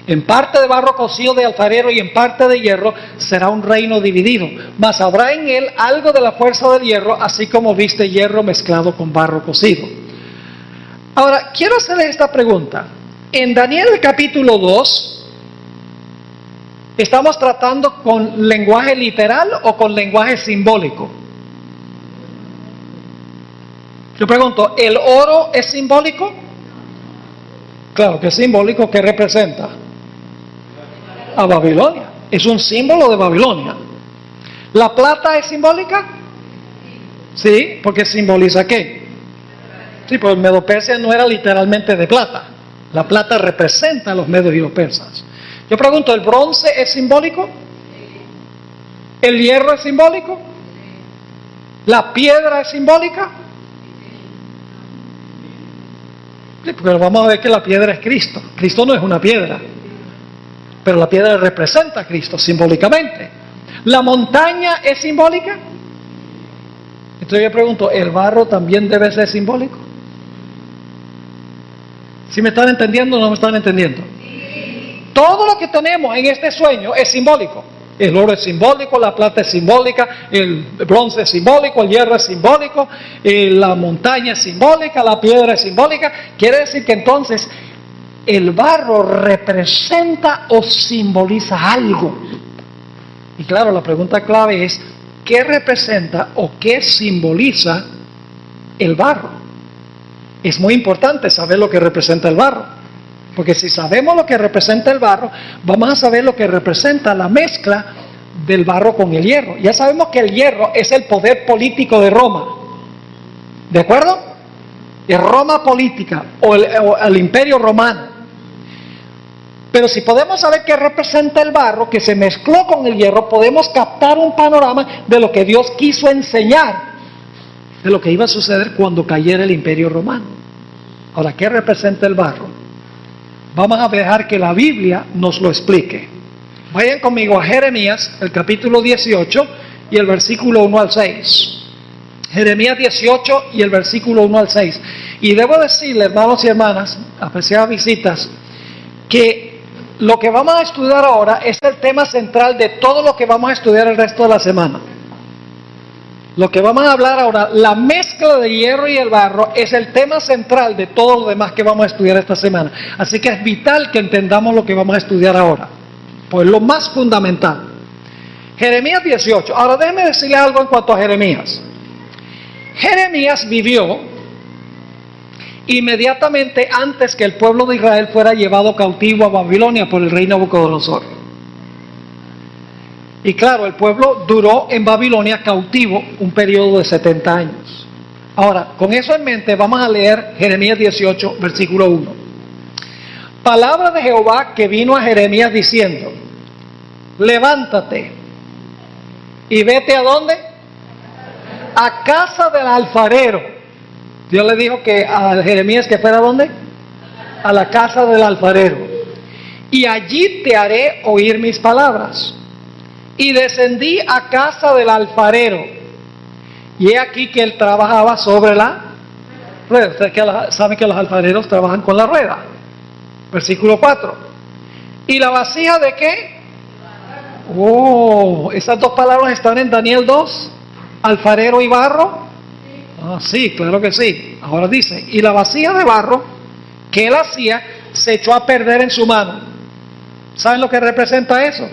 en parte de barro cocido de alfarero y en parte de hierro, será un reino dividido, mas habrá en él algo de la fuerza del hierro, así como viste hierro mezclado con barro cocido. Ahora, quiero hacerle esta pregunta. En Daniel capítulo 2, ¿estamos tratando con lenguaje literal o con lenguaje simbólico? Yo pregunto, ¿el oro es simbólico? Claro que es simbólico. ¿Qué representa? A Babilonia. Es un símbolo de Babilonia. ¿La plata es simbólica? Sí, porque simboliza ¿qué? Sí, pues el Medo Persia no era literalmente de plata. La plata representa a los medios y los persas. Yo pregunto, ¿el bronce es simbólico? ¿El hierro es simbólico? ¿La piedra es simbólica? Sí, pero vamos a ver que la piedra es Cristo. Cristo no es una piedra, pero la piedra representa a Cristo simbólicamente. ¿La montaña es simbólica? Entonces yo pregunto, ¿el barro también debe ser simbólico? ¿Sí me están entendiendo o no me están entendiendo? Todo lo que tenemos en este sueño es simbólico. El oro es simbólico, la plata es simbólica, el bronce es simbólico, el hierro es simbólico, la montaña es simbólica, la piedra es simbólica. Quiere decir que entonces el barro representa o simboliza algo. Y claro, la pregunta clave es, ¿qué representa o qué simboliza el barro? Es muy importante saber lo que representa el barro, porque si sabemos lo que representa el barro, vamos a saber lo que representa la mezcla del barro con el hierro. Ya sabemos que el hierro es el poder político de Roma, ¿de acuerdo? Es Roma política o el imperio romano. Pero si podemos saber qué representa el barro que se mezcló con el hierro, podemos captar un panorama de lo que Dios quiso enseñar, de lo que iba a suceder cuando cayera el imperio romano. Ahora, ¿qué representa el barro? Vamos a dejar que la Biblia nos lo explique. Vayan conmigo a Jeremías, el capítulo 18 y el versículo 1 al 6. Jeremías 18 y el versículo 1 al 6. Y debo decirle, hermanos y hermanas, apreciadas visitas, que lo que vamos a estudiar ahora es el tema central de todo lo que vamos a estudiar el resto de la semana. Lo que vamos a hablar ahora, la mezcla de hierro y el barro, es el tema central de todo lo demás que vamos a estudiar esta semana. Así que es vital que entendamos lo que vamos a estudiar ahora, pues lo más fundamental. Jeremías 18. Ahora déjenme decirle algo en cuanto a Jeremías. Jeremías vivió inmediatamente antes que el pueblo de Israel fuera llevado cautivo a Babilonia por el rey Nabucodonosor. Y claro, el pueblo duró en Babilonia cautivo un periodo de 70 años. Ahora, con eso en mente, vamos a leer Jeremías 18, versículo 1. Palabra de Jehová que vino a Jeremías diciendo: levántate y vete ¿a dónde? A casa del alfarero. Dios le dijo que a Jeremías que fuera ¿a dónde? A la casa del alfarero. Y allí te haré oír mis palabras. Y descendí a casa del alfarero. Y he aquí que él trabajaba sobre la rueda. Ustedes saben que los alfareros trabajan con la rueda. Versículo 4. ¿Y la vasija de qué? Oh, esas dos palabras están en Daniel 2. Alfarero y barro. Ah, sí, claro que sí. Ahora dice, y la vasija de barro que él hacía se echó a perder en su mano. ¿Saben lo que representa eso?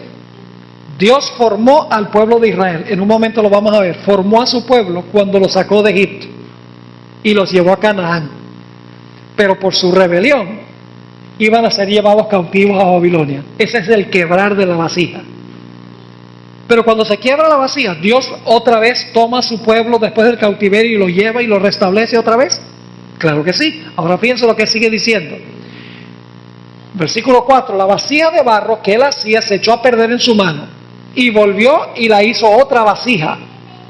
Dios formó al pueblo de Israel. En un momento lo vamos a ver. Formó a su pueblo cuando lo sacó de Egipto y los llevó a Canaán. Pero por su rebelión iban a ser llevados cautivos a Babilonia. Ese es el quebrar de la vasija. Pero cuando se quiebra la vasija, Dios otra vez toma a su pueblo después del cautiverio y lo lleva y lo restablece otra vez. Claro que sí. Ahora fíjense lo que sigue diciendo. Versículo 4. La vasija de barro que él hacía se echó a perder en su mano. Y volvió y la hizo otra vasija,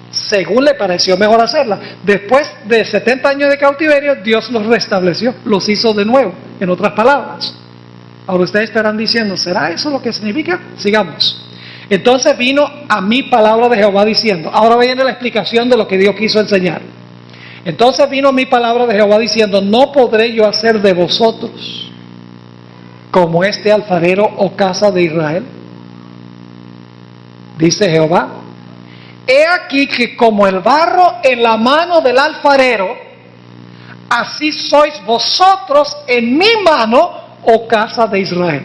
según le pareció mejor hacerla. Después de 70 años de cautiverio, Dios los restableció, los hizo de nuevo, en otras palabras. Ahora ustedes estarán diciendo, ¿será eso lo que significa? Sigamos. Entonces vino a mí palabra de Jehová diciendo, ahora viene la explicación de lo que Dios quiso enseñar. Entonces vino a mí palabra de Jehová diciendo, no podré yo hacer de vosotros como este alfarero o casa de Israel. Dice Jehová, he aquí que como el barro en la mano del alfarero, así sois vosotros en mi mano, oh casa de Israel.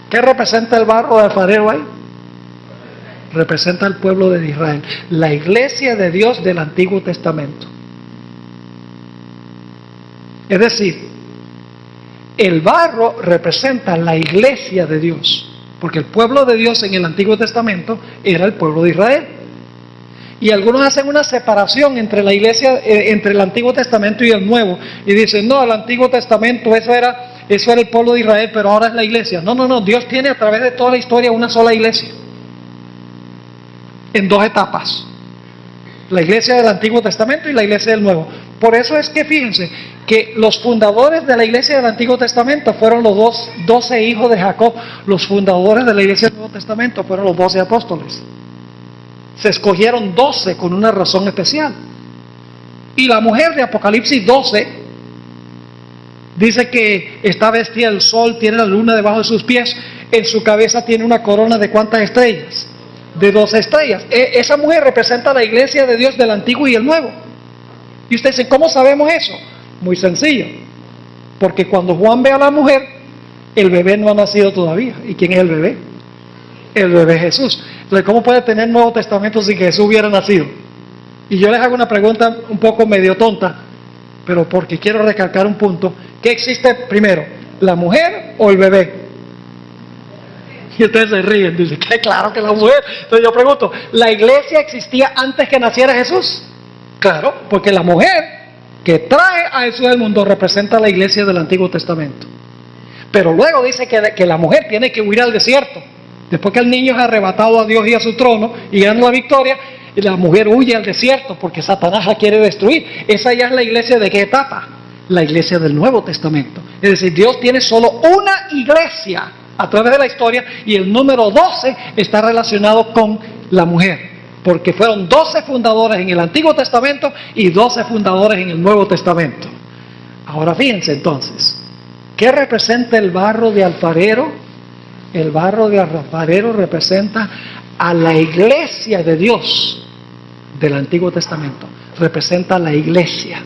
¿Qué representa el barro del alfarero ahí? Representa al pueblo de Israel, la iglesia de Dios del Antiguo Testamento. Es decir, el barro representa la iglesia de Dios. Porque el pueblo de Dios en el Antiguo Testamento era el pueblo de Israel. Y algunos hacen una separación entre la iglesia, entre el Antiguo Testamento y el Nuevo. Y dicen, no, el Antiguo Testamento, eso era el pueblo de Israel, pero ahora es la iglesia. No, Dios tiene a través de toda la historia una sola iglesia. En dos etapas. La iglesia del Antiguo Testamento y la iglesia del Nuevo. Por eso es que fíjense que los fundadores de la iglesia del Antiguo Testamento fueron los 12 hijos de Jacob. Los fundadores de la iglesia del Nuevo Testamento fueron los 12 apóstoles. Se escogieron 12 con una razón especial. Y la mujer de Apocalipsis 12 dice que está vestida del sol, tiene la luna debajo de sus pies, en su cabeza tiene una corona de ¿cuántas estrellas? De 12 estrellas. Esa mujer representa la iglesia de Dios del Antiguo y el Nuevo. Y ustedes dicen, ¿cómo sabemos eso? Muy sencillo. Porque cuando Juan ve a la mujer, el bebé no ha nacido todavía. ¿Y quién es el bebé? El bebé es Jesús. Entonces, ¿cómo puede tener Nuevo Testamento sin que Jesús hubiera nacido? Y yo les hago una pregunta un poco medio tonta, pero porque quiero recalcar un punto. ¿Qué existe primero? ¿La mujer o el bebé? Y ustedes se ríen, dicen, que claro que la mujer. Entonces yo pregunto, ¿la iglesia existía antes que naciera Jesús? Claro, porque la mujer que trae a Jesús al mundo representa a la iglesia del Antiguo Testamento. Pero luego dice que la mujer tiene que huir al desierto. Después que el niño es arrebatado a Dios y a su trono y gana la victoria, y la mujer huye al desierto porque Satanás la quiere destruir. Esa ya es la iglesia de qué etapa? La iglesia del Nuevo Testamento. Es decir, Dios tiene solo una iglesia a través de la historia, y el número 12 está relacionado con la mujer, porque fueron 12 fundadores en el Antiguo Testamento y 12 fundadores en el Nuevo Testamento. Ahora fíjense entonces, ¿qué representa el barro de alfarero? El barro de alfarero representa a la iglesia de Dios del Antiguo Testamento, representa a la iglesia.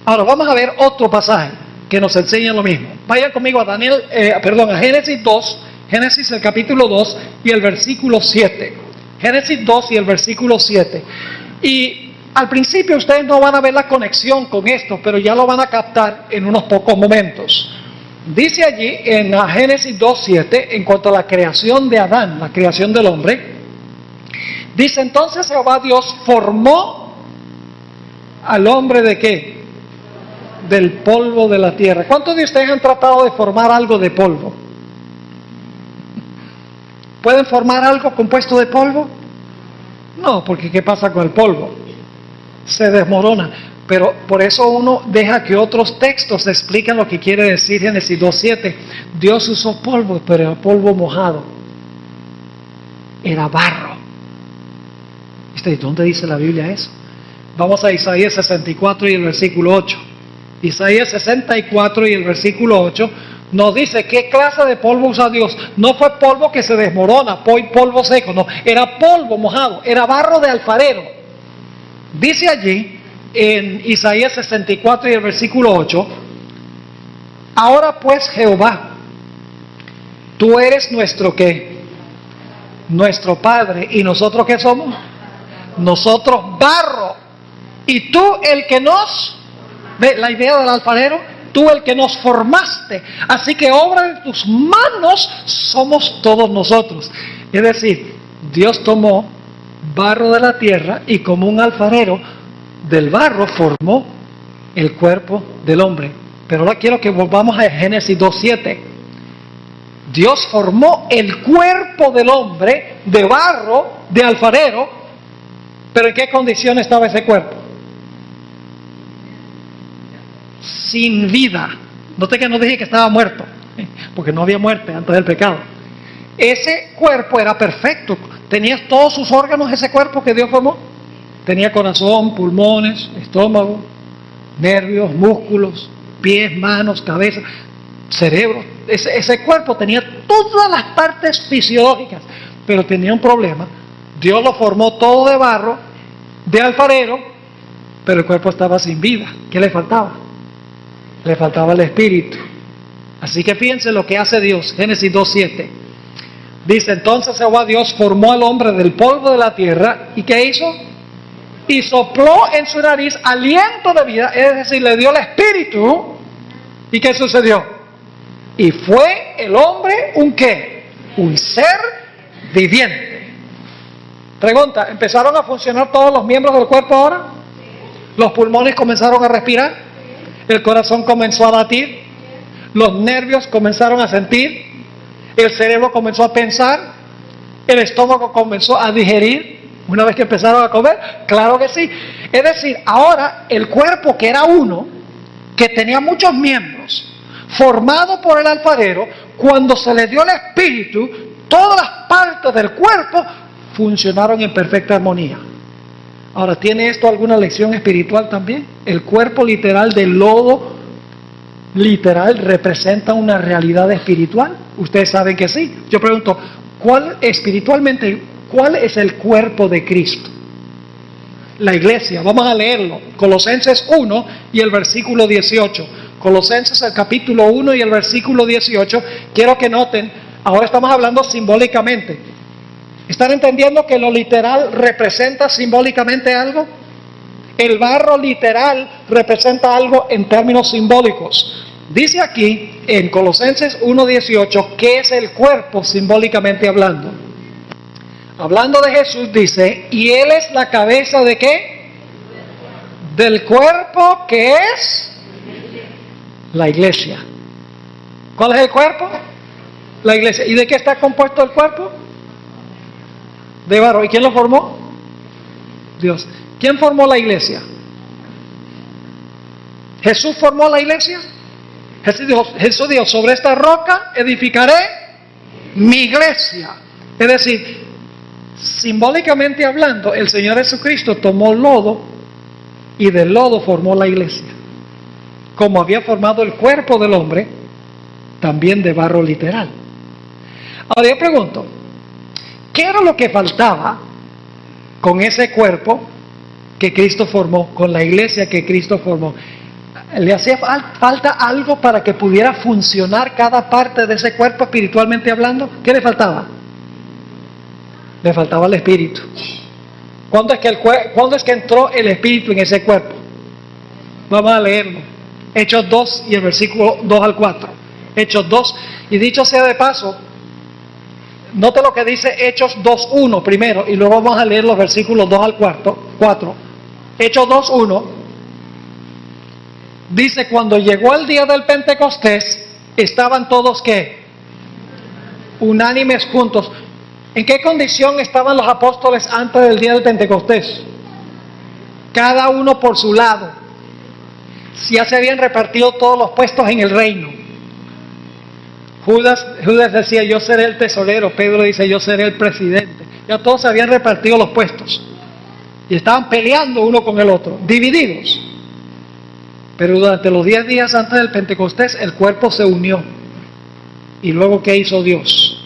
Ahora vamos a ver otro pasaje que nos enseña lo mismo. Vayan conmigo a a Génesis 2, Génesis el capítulo 2 y el versículo 7. Génesis 2 y el versículo 7. Y al principio ustedes no van a ver la conexión con esto, pero ya lo van a captar en unos pocos momentos. Dice allí en Génesis 2:7, en cuanto a la creación de Adán, la creación del hombre, dice: entonces Jehová Dios formó al hombre ¿de qué? Del polvo de la tierra. ¿Cuántos de ustedes han tratado de formar algo de polvo? ¿Pueden formar algo compuesto de polvo? No, porque ¿qué pasa con el polvo? Se desmorona. Pero por eso uno deja que otros textos expliquen lo que quiere decir Génesis 2:7. Dios usó polvo, pero era polvo mojado. Era barro. ¿Dónde dice la Biblia eso? Vamos a Isaías 64 y el versículo 8. Isaías 64 y el versículo 8 nos dice qué clase de polvo usa Dios. No fue polvo que se desmorona, polvo seco, no. Era polvo mojado, era barro de alfarero. Dice allí en Isaías 64 y el versículo 8: ahora pues Jehová, tú eres nuestro ¿qué? Nuestro Padre. ¿Y nosotros qué somos? Nosotros barro. Y tú el que nos... ¿Ve la idea del alfarero? Tú el que nos formaste. Así que obra de tus manos somos todos nosotros. Es decir, Dios tomó barro de la tierra y como un alfarero del barro formó el cuerpo del hombre. Pero ahora quiero que volvamos a Génesis 2:7. Dios formó el cuerpo del hombre de barro, de alfarero. ¿Pero en qué condición estaba ese cuerpo? Sin vida. Note que no dije que estaba muerto, porque no había muerte antes del pecado. Ese cuerpo era perfecto. Tenía todos sus órganos, ese cuerpo que Dios formó. Tenía corazón, pulmones, estómago, nervios, músculos, pies, manos, cabeza, cerebro. Ese cuerpo tenía todas las partes fisiológicas, pero tenía un problema. Dios lo formó todo de barro, de alfarero, pero el cuerpo estaba sin vida. ¿Qué le faltaba? Le faltaba el espíritu. Así que piensen lo que hace Dios. Génesis 2:7 dice: entonces Jehová Dios formó al hombre del polvo de la tierra. ¿Y qué hizo? Y sopló en su nariz aliento de vida, es decir, le dio el espíritu. ¿Y qué sucedió? Y fue el hombre un ¿qué? Un ser viviente. Pregunta: ¿empezaron a funcionar todos los miembros del cuerpo ahora? ¿Los pulmones comenzaron a respirar? ¿El corazón comenzó a latir? ¿Los nervios comenzaron a sentir? ¿El cerebro comenzó a pensar? ¿El estómago comenzó a digerir? Una vez que empezaron a comer, claro que sí. Es decir, ahora el cuerpo que era uno, que tenía muchos miembros, formado por el alfarero, cuando se le dio el espíritu, todas las partes del cuerpo funcionaron en perfecta armonía. Ahora, ¿tiene esto alguna lección espiritual también? El cuerpo literal del lodo, literal, representa una realidad espiritual. Ustedes saben que sí. Yo pregunto, ¿cuál es el cuerpo de Cristo? La iglesia. Vamos a leerlo. Colosenses 1 y el versículo 18. Colosenses el capítulo 1 y el versículo 18. Quiero que noten, ahora estamos hablando simbólicamente. ¿Están entendiendo que lo literal representa simbólicamente algo? El barro literal representa algo en términos simbólicos. Dice aquí en Colosenses 1:18, ¿qué es el cuerpo simbólicamente hablando? Hablando de Jesús dice, y Él es la cabeza ¿de qué? Del cuerpo que es la iglesia. ¿Cuál es el cuerpo? La iglesia. ¿Y de qué está compuesto el cuerpo? De barro. ¿Y quién lo formó? Dios. ¿Quién formó la iglesia? ¿Jesús formó la iglesia? Jesús dijo, sobre esta roca edificaré mi iglesia. Es decir, simbólicamente hablando, el Señor Jesucristo tomó lodo y del lodo formó la iglesia. Como había formado el cuerpo del hombre, también de barro literal. Ahora yo pregunto, ¿qué era lo que faltaba con ese cuerpo que Cristo formó, con la iglesia que Cristo formó? ¿Le hacía falta algo para que pudiera funcionar cada parte de ese cuerpo espiritualmente hablando? ¿Qué le faltaba? Le faltaba el espíritu. ¿Cuándo es que entró el espíritu en ese cuerpo? Vamos a leerlo. Hechos 2 y el versículo 2 al 4. Hechos 2, y dicho sea de paso, note lo que dice Hechos 2.1 primero, y luego vamos a leer los versículos 2 al 4. Hechos 2.1 dice, cuando llegó el día del Pentecostés, estaban todos, ¿qué? Unánimes juntos. ¿En qué condición estaban los apóstoles antes del día del Pentecostés? Cada uno por su lado. Ya se habían repartido todos los puestos en el reino. Judas decía, yo seré el tesorero. Pedro dice, yo seré el presidente. Ya todos se habían repartido los puestos. Y estaban peleando uno con el otro, divididos. Pero durante los 10 días antes del Pentecostés, el cuerpo se unió. ¿Y luego qué hizo Dios?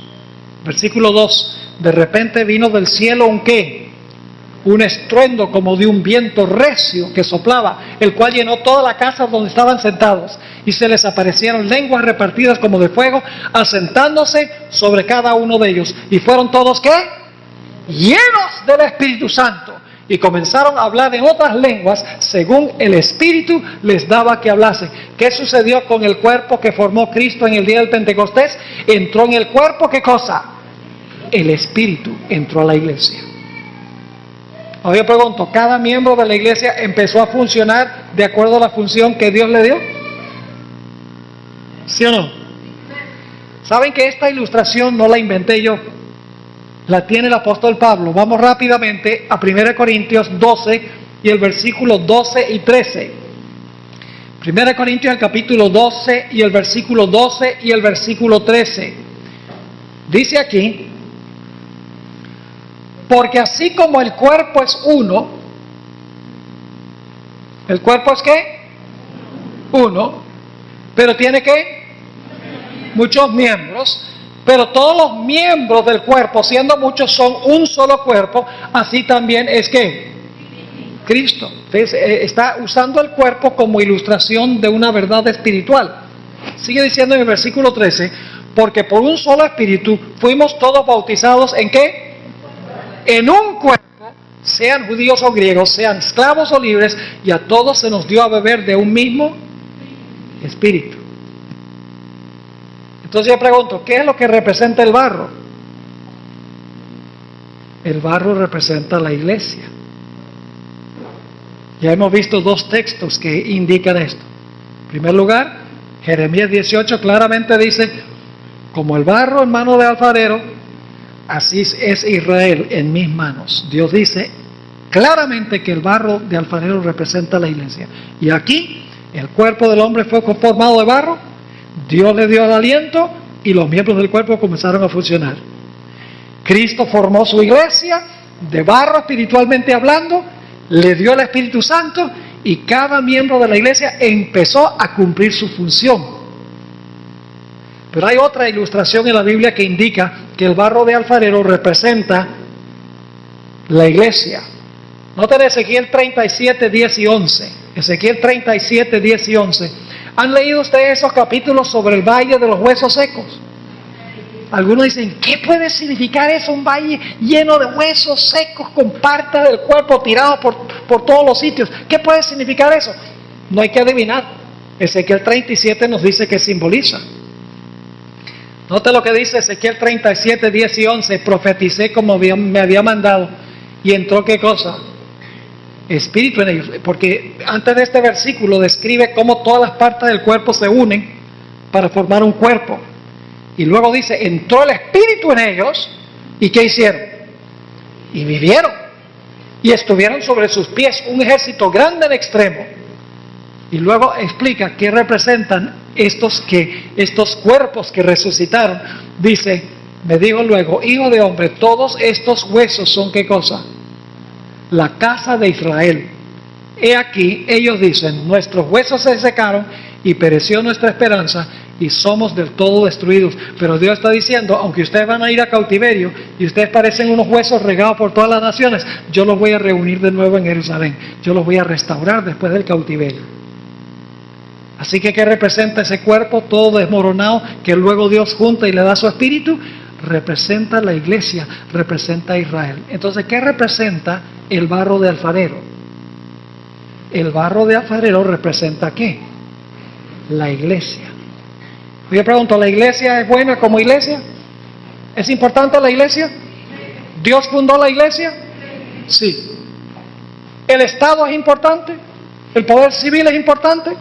Versículo 2. De repente vino del cielo un ¿qué? Un estruendo como de un viento recio que soplaba, el cual llenó toda la casa donde estaban sentados, y se les aparecieron lenguas repartidas como de fuego, asentándose sobre cada uno de ellos, y fueron todos ¿qué? Llenos del Espíritu Santo, y comenzaron a hablar en otras lenguas según el Espíritu les daba que hablasen. ¿Qué sucedió con el cuerpo que formó Cristo en el día del Pentecostés? Entró en el cuerpo, ¿qué cosa? El Espíritu entró a la iglesia. Ahora yo pregunto, ¿cada miembro de la iglesia empezó a funcionar de acuerdo a la función que Dios le dio? ¿Sí o no? ¿Saben que esta ilustración no la inventé yo? La tiene el apóstol Pablo. Vamos rápidamente a 1 Corintios 12 y el versículo 12 y 13. 1 Corintios el capítulo 12 y el versículo 12 y el versículo 13. Dice aquí, porque así como el cuerpo es uno, ¿el cuerpo es qué? Uno, pero tiene ¿qué? Muchos miembros, pero todos los miembros del cuerpo, siendo muchos, son un solo cuerpo, así también es ¿qué? Cristo. Entonces, está usando el cuerpo como ilustración de una verdad espiritual. Sigue diciendo en el versículo 13, porque por un solo espíritu fuimos todos bautizados ¿en qué? En un cuerpo, sean judíos o griegos, sean esclavos o libres, y a todos se nos dio a beber de un mismo espíritu. Entonces yo pregunto, ¿qué es lo que representa el barro? El barro representa la iglesia. Ya hemos visto 2 textos que indican esto. En primer lugar, Jeremías 18 claramente dice, como el barro en mano de alfarero, así es Israel en mis manos. Dios dice claramente que el barro de alfarero representa la iglesia. Y aquí el cuerpo del hombre fue formado de barro, Dios le dio el aliento y los miembros del cuerpo comenzaron a funcionar. Cristo formó su iglesia de barro espiritualmente hablando, le dio el Espíritu Santo y cada miembro de la iglesia empezó a cumplir su función. Pero hay otra ilustración en la Biblia que indica que el barro de alfarero representa la iglesia. Noten Ezequiel 37, 10 y 11. Ezequiel 37, 10 y 11. ¿Han leído ustedes esos capítulos sobre el valle de los huesos secos? Algunos dicen, ¿qué puede significar eso? Un valle lleno de huesos secos con partes del cuerpo tirados por todos los sitios. ¿Qué puede significar eso? No hay que adivinar. Ezequiel 37 nos dice que simboliza. Note lo que dice Ezequiel 37, 10 y 11. Profeticé como me había mandado. Y entró ¿qué cosa? Espíritu en ellos. Porque antes de este versículo describe cómo todas las partes del cuerpo se unen para formar un cuerpo. Y luego dice, entró el Espíritu en ellos. ¿Y qué hicieron? Y vivieron. Y estuvieron sobre sus pies un ejército grande en extremo. Y luego explica qué representan estos cuerpos que resucitaron. Dice, me dijo luego, hijo de hombre, todos estos huesos son ¿qué cosa? La casa de Israel. He aquí, ellos dicen, nuestros huesos se secaron y pereció nuestra esperanza y somos del todo destruidos. Pero Dios está diciendo, aunque ustedes van a ir a cautiverio y ustedes parecen unos huesos regados por todas las naciones, yo los voy a reunir de nuevo en Jerusalén. Yo los voy a restaurar después del cautiverio. Así que, ¿qué representa ese cuerpo todo desmoronado que luego Dios junta y le da su espíritu? Representa la iglesia, representa a Israel. Entonces, ¿qué representa el barro de alfarero? El barro de alfarero representa ¿qué? La iglesia. Yo pregunto, ¿la iglesia es buena como iglesia? ¿Es importante la iglesia? ¿Dios fundó la iglesia? Sí. ¿El Estado es importante? ¿El poder civil es importante?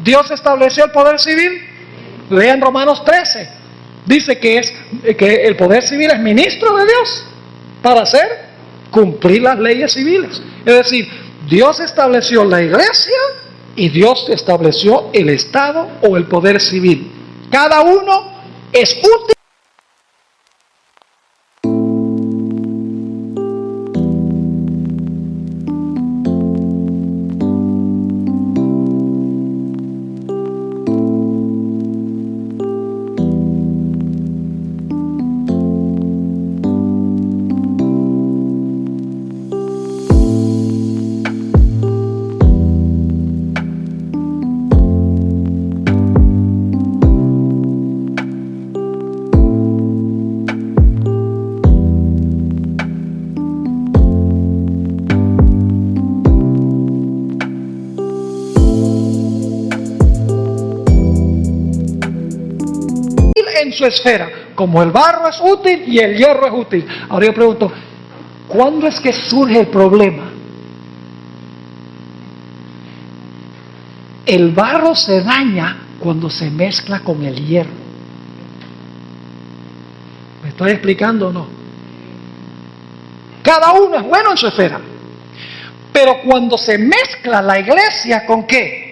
¿Dios estableció el poder civil? Lean Romanos 13. Dice que el poder civil es ministro de Dios para cumplir las leyes civiles. Es decir, Dios estableció la iglesia y Dios estableció el Estado o el poder civil. Cada uno es útil. En su esfera, como el barro es útil y el hierro es útil. Ahora yo pregunto, ¿cuándo es que surge el problema? El barro se daña cuando se mezcla con el hierro. ¿Me estoy explicando o no? Cada uno es bueno en su esfera, pero cuando se mezcla la iglesia ¿con qué?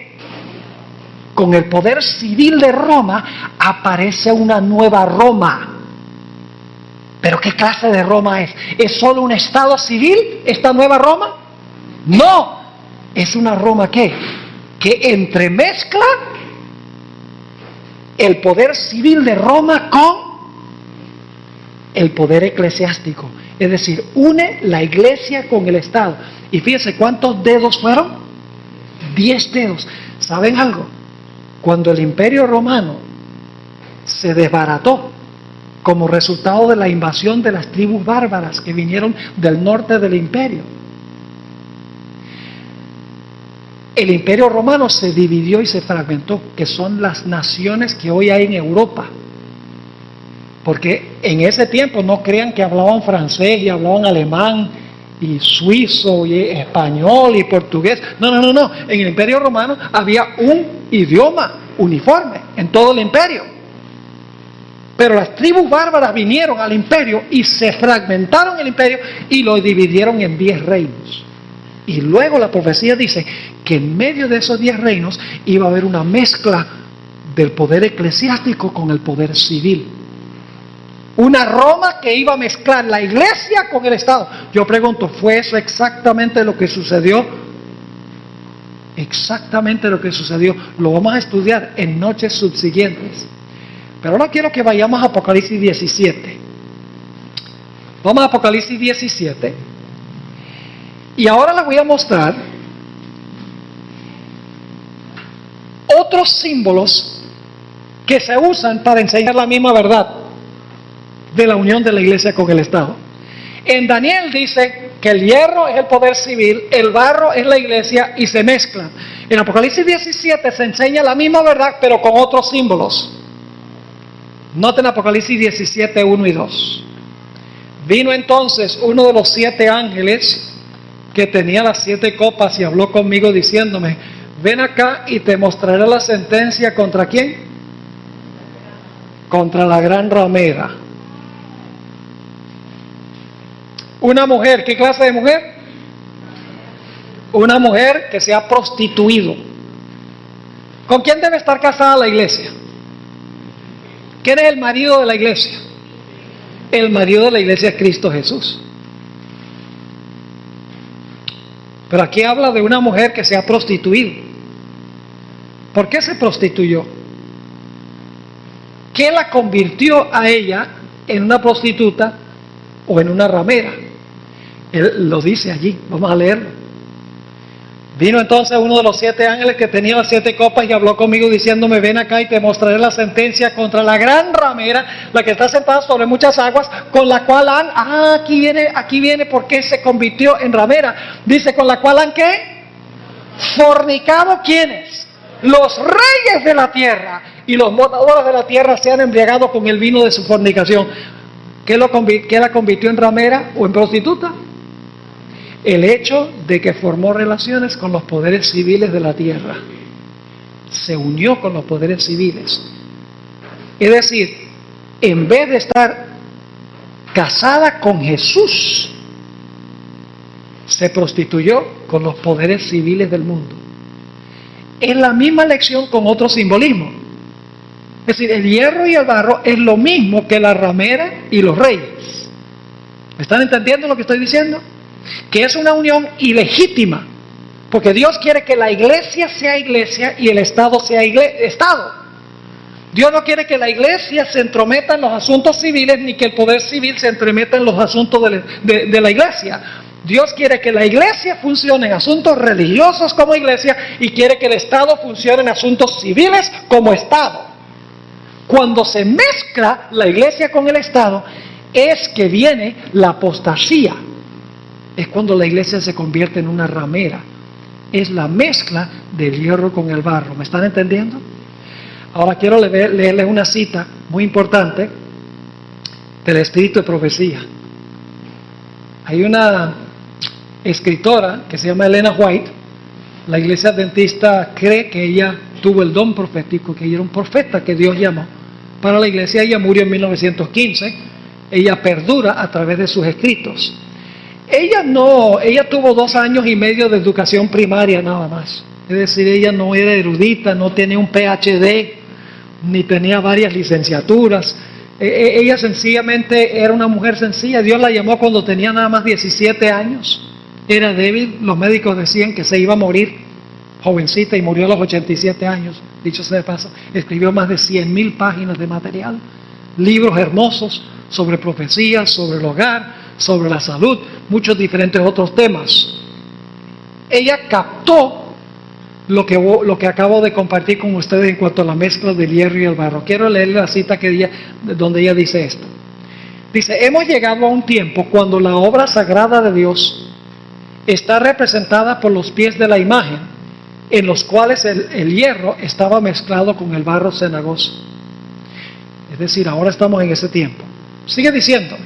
Con el poder civil de Roma, aparece una nueva Roma. ¿Pero qué clase de Roma es? ¿Es solo un estado civil esta nueva Roma? No, es una Roma que entremezcla el poder civil de Roma con el poder eclesiástico. Es decir, une la iglesia con el Estado. Y fíjense cuántos dedos fueron. 10 dedos. ¿Saben algo? Cuando el Imperio Romano se desbarató como resultado de la invasión de las tribus bárbaras que vinieron del norte del imperio, el Imperio Romano se dividió y se fragmentó, que son las naciones que hoy hay en Europa. Porque en ese tiempo no crean que hablaban francés y hablaban alemán y suizo y español y portugués. No. En el Imperio Romano había un idioma uniforme en todo el imperio. Pero las tribus bárbaras vinieron al imperio y se fragmentaron el imperio y lo dividieron en 10 reinos. Y luego la profecía dice que en medio de esos 10 reinos iba a haber una mezcla del poder eclesiástico con el poder civil. Una Roma que iba a mezclar la iglesia con el Estado. Yo pregunto, ¿fue eso exactamente lo que sucedió? Exactamente lo que sucedió. Lo vamos a estudiar en noches subsiguientes. Pero ahora quiero que vayamos a Apocalipsis 17. Vamos a Apocalipsis 17. Y ahora les voy a mostrar otros símbolos que se usan para enseñar la misma verdad de la unión de la iglesia con el Estado. En Daniel dice que el hierro es el poder civil, el barro es la iglesia y se mezclan. En Apocalipsis 17 se enseña la misma verdad pero con otros símbolos. Noten Apocalipsis 17, 1 y 2. Vino entonces uno de los 7 ángeles que tenía las 7 copas y habló conmigo diciéndome: ven acá y te mostraré la sentencia contra ¿quién? Contra la gran ramera. Una mujer, ¿qué clase de mujer? Una mujer que se ha prostituido. ¿Con quién debe estar casada la iglesia? ¿Quién es el marido de la iglesia? El marido de la iglesia es Cristo Jesús. Pero aquí habla de una mujer que se ha prostituido. ¿Por qué se prostituyó? ¿Qué la convirtió a ella en una prostituta o en una ramera? Él lo dice allí, vamos a leerlo. Vino entonces uno de los 7 ángeles que tenía las 7 copas y habló conmigo diciéndome: ven acá y te mostraré la sentencia contra la gran ramera, la que está sentada sobre muchas aguas, con la cual han, aquí viene porque se convirtió en ramera. Dice, con la cual han, ¿qué? Fornicado, ¿quiénes? Los reyes de la tierra, y los moradores de la tierra se han embriagado con el vino de su fornicación. ¿Qué la convirtió en ramera o en prostituta? El hecho de que formó relaciones con los poderes civiles de la tierra. Se unió con los poderes civiles. Es decir, en vez de estar casada con Jesús, se prostituyó con los poderes civiles del mundo. Es la misma lección con otro simbolismo. Es decir, el hierro y el barro es lo mismo que la ramera y los reyes. ¿Me están entendiendo lo que estoy diciendo? Que es una unión ilegítima, porque Dios quiere que la iglesia sea iglesia y el Estado sea Estado. Dios no quiere que la iglesia se entrometa en los asuntos civiles, ni que el poder civil se entrometa en los asuntos de la iglesia. Dios quiere que la iglesia funcione en asuntos religiosos como iglesia y quiere que el Estado funcione en asuntos civiles como Estado. Cuando se mezcla la iglesia con el Estado, es que viene la apostasía. Es cuando la iglesia se convierte en una ramera. Es la mezcla del hierro con el barro. ¿Me están entendiendo? Ahora quiero leerles una cita muy importante del Espíritu de Profecía. Hay una escritora que se llama Elena White. La iglesia adventista cree que ella tuvo el don profético, que ella era un profeta que Dios llamó para la iglesia. Ella murió en 1915. Ella perdura a través de sus escritos. Ella tuvo 2 años y medio de educación primaria nada más. Es decir, ella no era erudita, no tenía un PhD, ni tenía varias licenciaturas. Ella sencillamente era una mujer sencilla. Dios la llamó cuando tenía nada más 17 años. Era débil, los médicos decían que se iba a morir jovencita y murió a los 87 años. Dicho sea de paso, escribió más de 100,000 páginas de material, libros hermosos sobre profecías, sobre el hogar, sobre la salud, muchos diferentes otros temas. Ella captó lo que acabo de compartir con ustedes en cuanto a la mezcla del hierro y el barro. Quiero leer la cita donde ella dice esto. Dice: hemos llegado a un tiempo cuando la obra sagrada de Dios está representada por los pies de la imagen, en los cuales el hierro estaba mezclado con el barro cenagoso. Es decir, ahora estamos en ese tiempo. Sigue diciendo: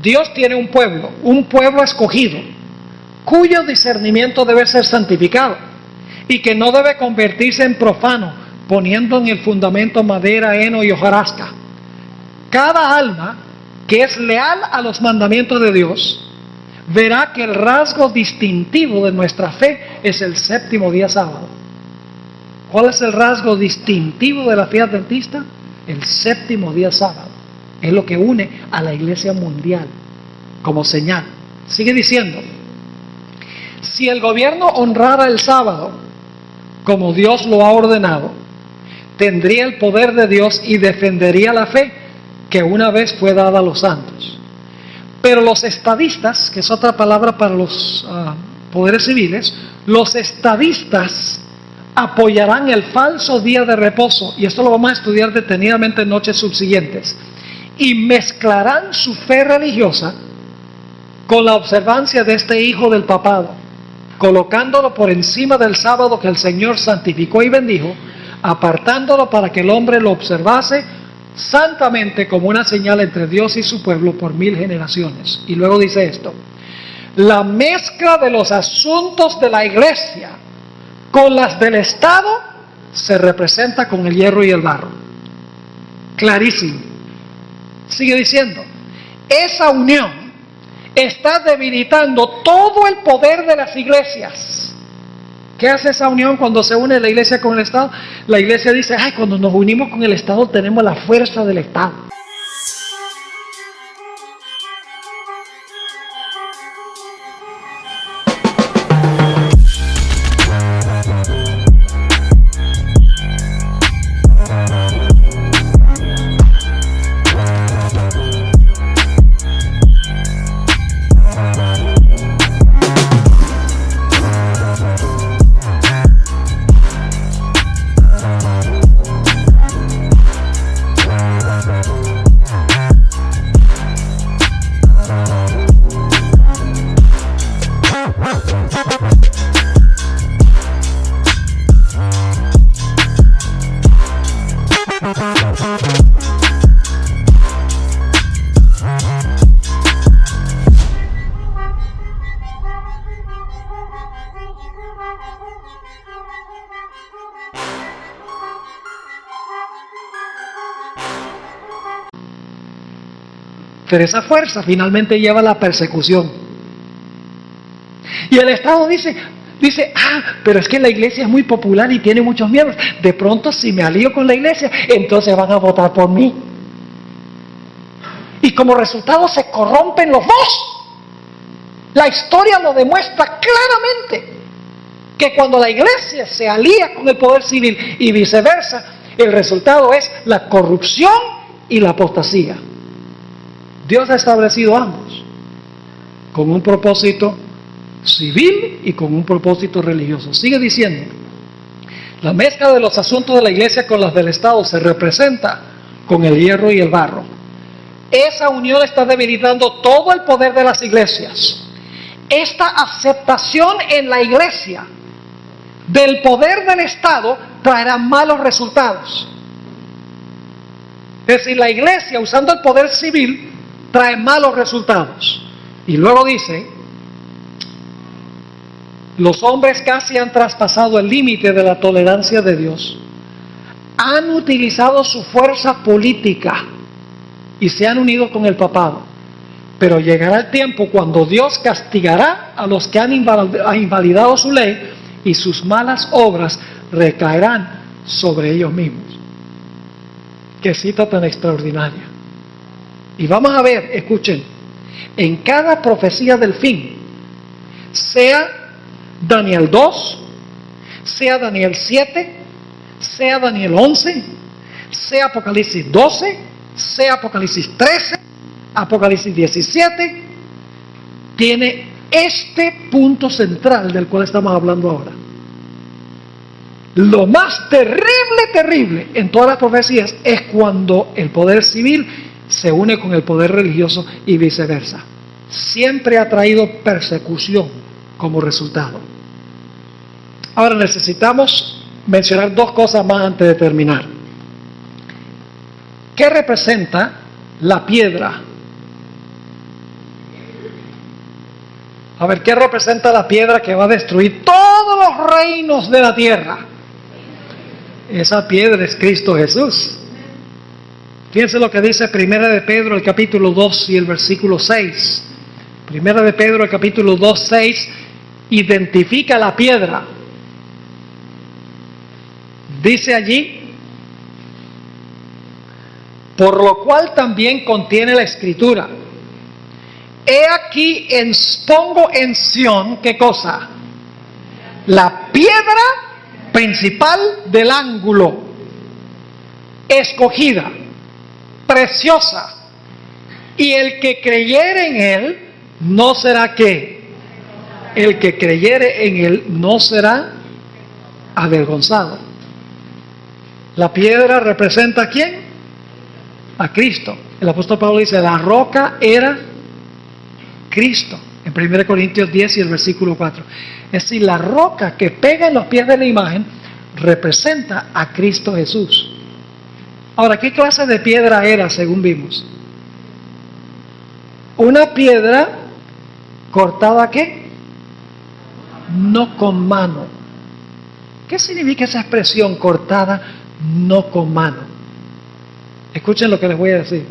Dios tiene un pueblo escogido, cuyo discernimiento debe ser santificado y que no debe convertirse en profano, poniendo en el fundamento madera, heno y hojarasca. Cada alma que es leal a los mandamientos de Dios verá que el rasgo distintivo de nuestra fe es el séptimo día sábado. ¿Cuál es el rasgo distintivo de la fe adventista? El séptimo día sábado. Es lo que une a la iglesia mundial como señal. Sigue diciendo: si el gobierno honrara el sábado como Dios lo ha ordenado, tendría el poder de Dios y defendería la fe que una vez fue dada a los santos. Pero los estadistas, que es otra palabra para los poderes civiles, los estadistas apoyarán el falso día de reposo, y esto lo vamos a estudiar detenidamente en noches subsiguientes, y mezclarán su fe religiosa con la observancia de este hijo del papado, colocándolo por encima del sábado que el Señor santificó y bendijo, apartándolo para que el hombre lo observase santamente como una señal entre Dios y su pueblo por 1000 generaciones. Y luego dice esto: la mezcla de los asuntos de la iglesia con las del Estado se representa con el hierro y el barro. Clarísimo. Sigue diciendo: esa unión está debilitando todo el poder de las iglesias. ¿Qué hace esa unión cuando se une la iglesia con el Estado? La iglesia dice, ay, cuando nos unimos con el Estado tenemos la fuerza del Estado. Pero esa fuerza finalmente lleva a la persecución. Y el Estado dice, pero es que la iglesia es muy popular y tiene muchos miembros. De pronto, si me alío con la iglesia, entonces van a votar por mí. Y como resultado se corrompen los dos. La historia lo demuestra claramente, que cuando la iglesia se alía con el poder civil y viceversa, el resultado es la corrupción y la apostasía. Dios ha establecido ambos, con un propósito civil y con un propósito religioso. Sigue diciendo, la mezcla de los asuntos de la iglesia con los del Estado se representa con el hierro y el barro. Esa unión está debilitando todo el poder de las iglesias. Esta aceptación en la iglesia del poder del Estado traerá malos resultados. Es decir, la iglesia usando el poder civil trae malos resultados. Y luego dice, los hombres casi han traspasado el límite de la tolerancia de Dios. Han utilizado su fuerza política y se han unido con el papado. Pero llegará el tiempo cuando Dios castigará a los que han invalidado su ley y sus malas obras recaerán sobre ellos mismos. Qué cita tan extraordinaria. Y vamos a ver, escuchen, en cada profecía del fin, sea Daniel 2, sea Daniel 7, sea Daniel 11, sea Apocalipsis 12, sea Apocalipsis 13, Apocalipsis 17, tiene este punto central del cual estamos hablando ahora. Lo más terrible en todas las profecías es cuando el poder civil se une con el poder religioso y viceversa. Siempre ha traído persecución como resultado. Ahora necesitamos mencionar dos cosas más antes de terminar. ¿Qué representa la piedra? A ver, ¿qué representa la piedra que va a destruir todos los reinos de la tierra? Esa piedra es Cristo Jesús. Fíjense lo que dice Primera de Pedro, el capítulo 2 y el versículo 6. Primera de Pedro, el capítulo 2, 6, identifica la piedra. Dice allí, por lo cual también contiene la Escritura. He aquí pongo en Sión, ¿qué cosa? La piedra principal del ángulo, escogida, preciosa, y el que creyere en él no será ¿qué? El que creyere en él no será avergonzado. La piedra representa ¿a quién? A Cristo. El apóstol Pablo dice, la roca era Cristo, en 1 Corintios 10 y el versículo 4. Es decir, la roca que pega en los pies de la imagen representa a Cristo Jesús. Ahora, ¿qué clase de piedra era según vimos? Una piedra cortada ¿qué? No con mano. ¿Qué significa esa expresión cortada no con mano? Escuchen lo que les voy a decir.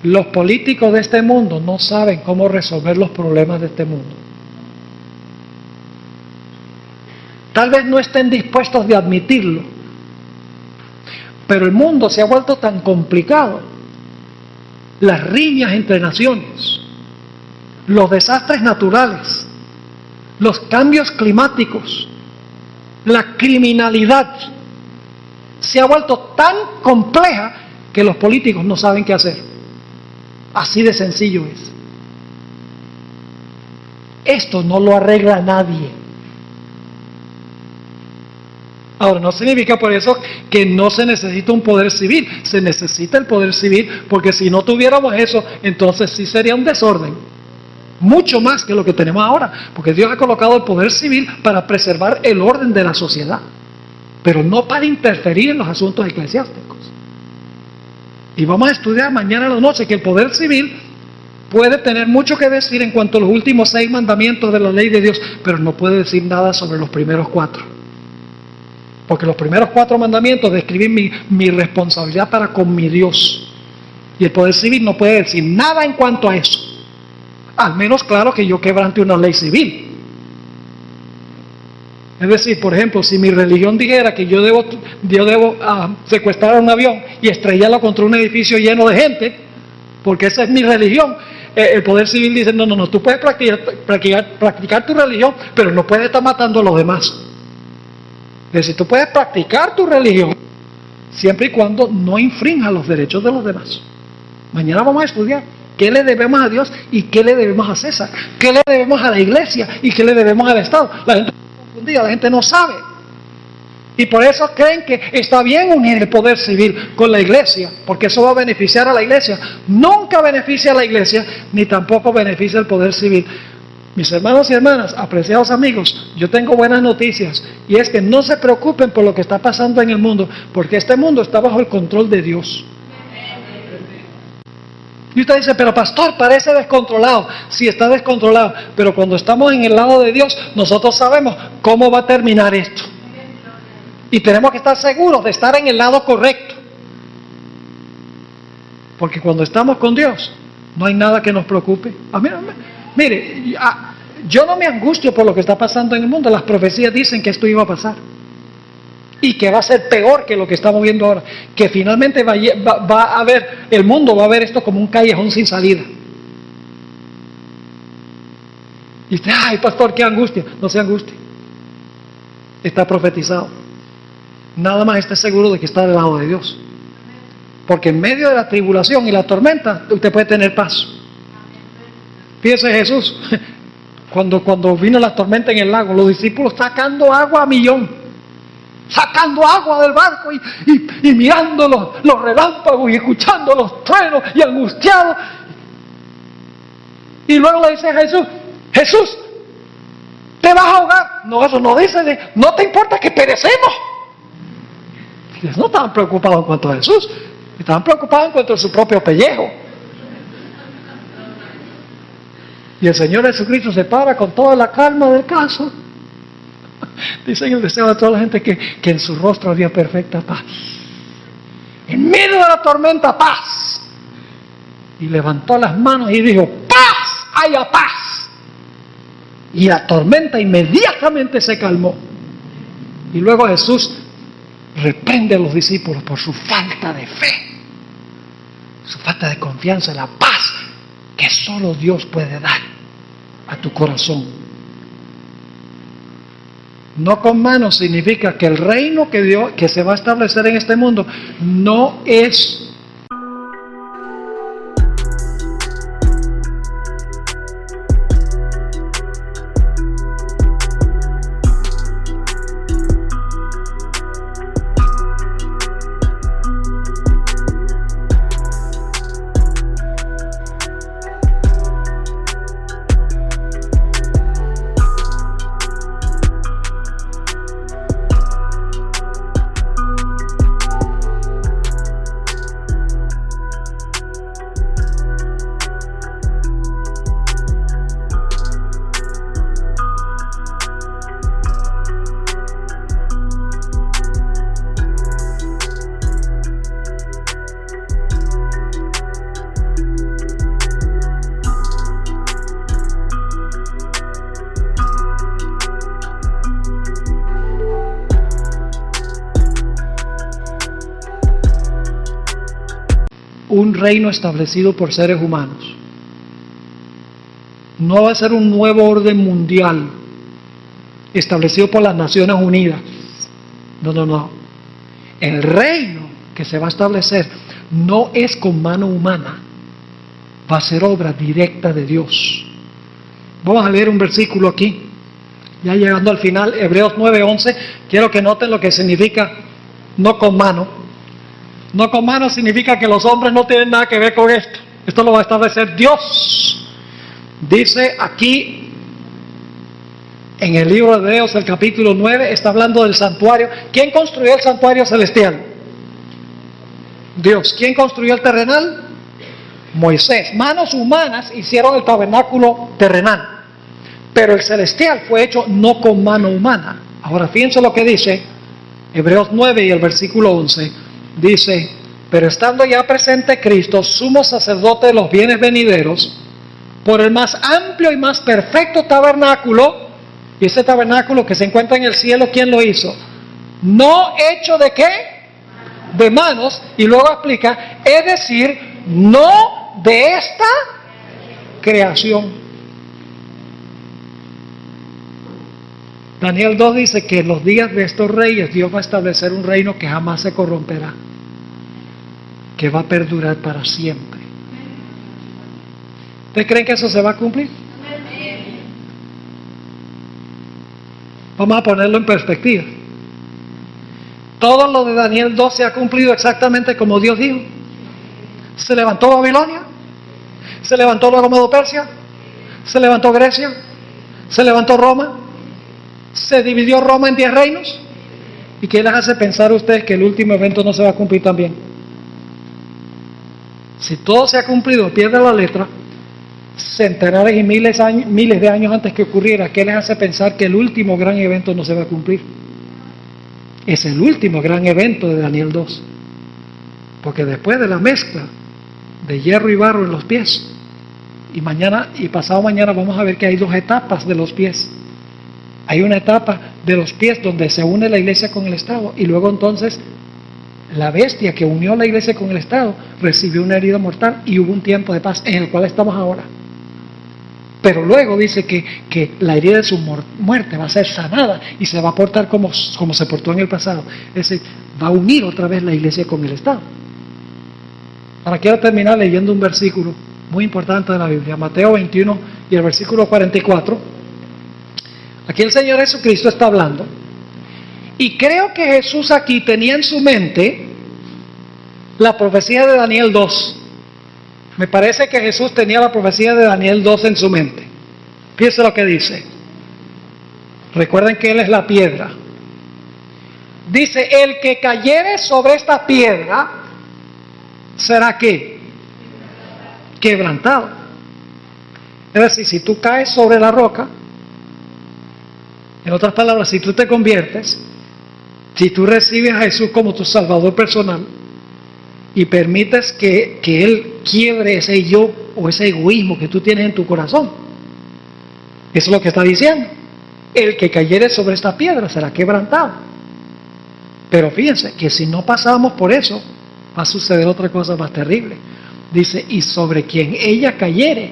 Los políticos de este mundo no saben cómo resolver los problemas de este mundo. Tal vez no estén dispuestos de admitirlo, pero el mundo se ha vuelto tan complicado. Las riñas entre naciones, los desastres naturales, los cambios climáticos, la criminalidad, se ha vuelto tan compleja que los políticos no saben qué hacer. Así de sencillo es. Esto no lo arregla nadie. Ahora, no significa por eso que no se necesita un poder civil. Se necesita el poder civil, porque si no tuviéramos eso, entonces sí sería un desorden. Mucho más que lo que tenemos ahora, porque Dios ha colocado el poder civil para preservar el orden de la sociedad, pero no para interferir en los asuntos eclesiásticos. Y vamos a estudiar mañana a la noche que el poder civil puede tener mucho que decir en cuanto a los últimos 6 mandamientos de la ley de Dios, pero no puede decir nada sobre los primeros 4. Porque los primeros 4 mandamientos describen mi responsabilidad para con mi Dios. Y el poder civil no puede decir nada en cuanto a eso. Al menos, claro, que yo quebrante una ley civil. Es decir, por ejemplo, si mi religión dijera que yo debo secuestrar un avión y estrellarlo contra un edificio lleno de gente, porque esa es mi religión, el poder civil dice, no, tú puedes practicar tu religión, pero no puedes estar matando a los demás. Es decir, tú puedes practicar tu religión siempre y cuando no infrinja los derechos de los demás. Mañana vamos a estudiar qué le debemos a Dios y qué le debemos a César, qué le debemos a la iglesia y qué le debemos al Estado. La gente está confundida, la gente no sabe. Y por eso creen que está bien unir el poder civil con la iglesia, porque eso va a beneficiar a la iglesia. Nunca beneficia a la iglesia, ni tampoco beneficia el poder civil. Mis hermanos y hermanas, apreciados amigos, yo tengo buenas noticias, y es que no se preocupen por lo que está pasando en el mundo, porque este mundo está bajo el control de Dios. Y usted dice, pero pastor, parece descontrolado. Sí, está descontrolado, pero cuando estamos en el lado de Dios, nosotros sabemos cómo va a terminar esto. Y tenemos que estar seguros de estar en el lado correcto. Porque cuando estamos con Dios, no hay nada que nos preocupe. Mire, yo no me angustio por lo que está pasando en el mundo. Las profecías dicen que esto iba a pasar. Y que va a ser peor que lo que estamos viendo ahora. Que finalmente va a ver, el mundo va a ver esto como un callejón sin salida. Y usted, ay pastor, qué angustia. No se angustie. Está profetizado. Nada más esté seguro de que está del lado de Dios. Porque en medio de la tribulación y la tormenta, usted puede tener paz. Fíjese Jesús, cuando vino la tormenta en el lago, los discípulos sacando agua a millón, sacando agua del barco y mirando los relámpagos y escuchando los truenos y angustiados. Y luego le dice a Jesús, Jesús, ¿te vas a ahogar? No, eso no dice, no te importa que perecemos. Ellos no estaban preocupados en cuanto a Jesús, estaban preocupados en cuanto a su propio pellejo. Y el Señor Jesucristo se para con toda la calma del caso. Dice en el deseo de toda la gente que en su rostro había perfecta paz. En medio de la tormenta, paz. Y levantó las manos y dijo, ¡paz! ¡Haya paz! Y la tormenta inmediatamente se calmó. Y luego Jesús reprende a los discípulos por su falta de fe, su falta de confianza en la paz que solo Dios puede dar a tu corazón. No con manos significa que el reino que se va a establecer en este mundo no es reino establecido por seres humanos. No va a ser un nuevo orden mundial establecido por las Naciones Unidas. No. El reino que se va a establecer no es con mano humana, va a ser obra directa de Dios. Vamos a leer un versículo aquí, ya llegando al final, Hebreos 9:11. Quiero que noten lo que significa no con mano. No con mano significa que los hombres no tienen nada que ver con esto. Esto lo va a establecer Dios. Dice aquí en el libro de Hebreos, el capítulo 9, está hablando del santuario. ¿Quién construyó el santuario celestial? Dios. ¿Quién construyó el terrenal? Moisés. Manos humanas hicieron el tabernáculo terrenal, pero el celestial fue hecho no con mano humana. Ahora fíjense lo que dice Hebreos 9 y el versículo 11. Dice: pero estando ya presente Cristo, sumo sacerdote de los bienes venideros, por el más amplio y más perfecto tabernáculo. Y ese tabernáculo que se encuentra en el cielo, ¿quién lo hizo? No hecho de ¿qué? De manos. Y luego explica, es decir, no de esta creación. Daniel 2 dice que en los días de estos reyes Dios va a establecer un reino que jamás se corromperá, que va a perdurar para siempre. ¿Ustedes creen que eso se va a cumplir? Vamos a ponerlo en perspectiva. Todo lo de Daniel 2 se ha cumplido exactamente como Dios dijo. Se levantó Babilonia, se levantó luego Medo Persia, se levantó Grecia, se levantó Roma, se dividió Roma en 10 reinos. ¿Y qué les hace pensar a ustedes que el último evento no se va a cumplir también? Si todo se ha cumplido al pie de la letra, centenares y miles de años antes que ocurriera, ¿qué les hace pensar que el último gran evento no se va a cumplir? Es el último gran evento de Daniel 2. Porque después de la mezcla de hierro y barro en los pies, y mañana y pasado mañana vamos a ver que hay 2 etapas de los pies. Hay una etapa de los pies donde se une la iglesia con el Estado, y luego entonces la bestia que unió la iglesia con el Estado recibió una herida mortal y hubo un tiempo de paz en el cual estamos ahora. Pero luego dice que la herida de su muerte va a ser sanada y se va a portar como se portó en el pasado. Es decir, va a unir otra vez la iglesia con el Estado. Ahora quiero terminar leyendo un versículo muy importante de la Biblia, Mateo 21 y el versículo 44. Aquí el Señor Jesucristo está hablando. Y creo que Jesús aquí tenía en su mente la profecía de Daniel 2. Me parece que Jesús tenía la profecía de Daniel 2 en su mente. Fíjense lo que dice. Recuerden que Él es la piedra. Dice, el que cayere sobre esta piedra, ¿será qué? Quebrantado. Es decir, si tú caes sobre la roca, en otras palabras, si tú te conviertes, si tú recibes a Jesús como tu Salvador personal y permites que Él quiebre ese yo o ese egoísmo que tú tienes en tu corazón, eso es lo que está diciendo. El que cayere sobre esta piedra será quebrantado. Pero fíjense que si no pasamos por eso, va a suceder otra cosa más terrible. Dice, y sobre quien ella cayere,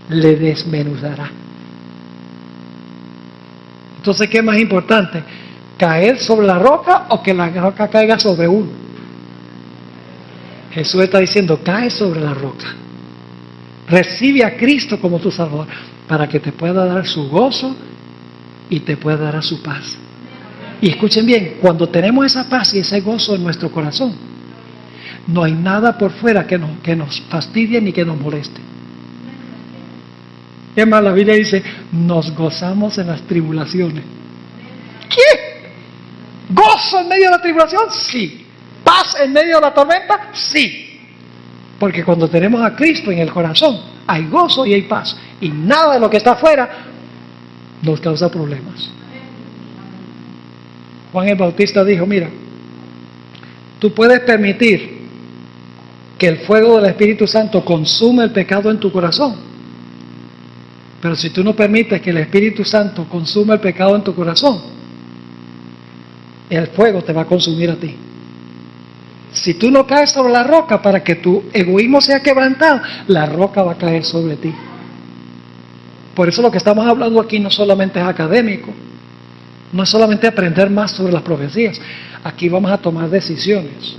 le desmenuzará. Entonces, ¿qué es más importante? ¿Caer sobre la roca o que la roca caiga sobre uno? Jesús está diciendo, cae sobre la roca. Recibe a Cristo como tu Salvador para que te pueda dar su gozo y te pueda dar su paz. Y escuchen bien, cuando tenemos esa paz y ese gozo en nuestro corazón, no hay nada por fuera que nos fastidie ni que nos moleste. Es más, la Biblia dice, nos gozamos en las tribulaciones. ¿Qué? ¿Gozo en medio de la tribulación? Sí. ¿Paz en medio de la tormenta? Sí. Porque cuando tenemos a Cristo en el corazón, hay gozo y hay paz. Y nada de lo que está afuera nos causa problemas. Juan el Bautista dijo, mira, tú puedes permitir que el fuego del Espíritu Santo consuma el pecado en tu corazón, pero si tú no permites que el Espíritu Santo consuma el pecado en tu corazón, el fuego te va a consumir a ti. Si tú no caes sobre la roca para que tu egoísmo sea quebrantado, la roca va a caer sobre ti. Por eso lo que estamos hablando aquí no solamente es académico, no es solamente aprender más sobre las profecías. Aquí vamos a tomar decisiones.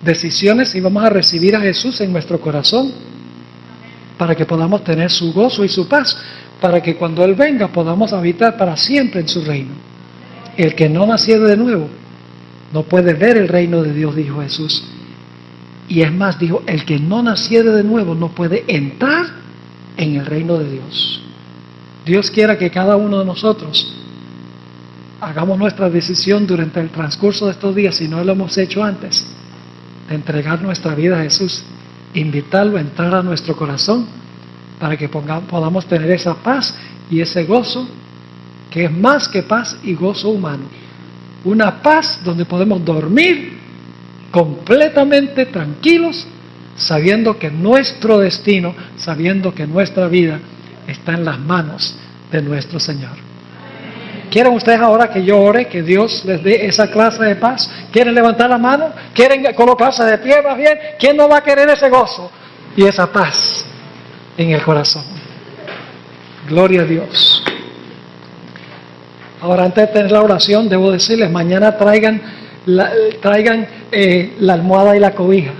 Decisiones y vamos a recibir a Jesús en nuestro corazón para que podamos tener su gozo y su paz, para que cuando Él venga podamos habitar para siempre en su reino. El que no naciere de nuevo no puede ver el reino de Dios, dijo Jesús. Y es más, dijo, el que no naciere de nuevo no puede entrar en el reino de Dios. Dios quiera que cada uno de nosotros hagamos nuestra decisión durante el transcurso de estos días, si no lo hemos hecho antes, de entregar nuestra vida a Jesús, invitarlo a entrar a nuestro corazón, para que podamos tener esa paz y ese gozo, que es más que paz y gozo humano. Una paz donde podemos dormir completamente tranquilos, sabiendo que nuestro destino, sabiendo que nuestra vida está en las manos de nuestro Señor. ¿Quieren ustedes ahora que yo ore, que Dios les dé esa clase de paz? ¿Quieren levantar la mano? ¿Quieren colocarse de pie más bien? ¿Quién no va a querer ese gozo y esa paz en el corazón? Gloria a Dios. Ahora, antes de tener la oración, debo decirles, mañana traigan la almohada y la cobija.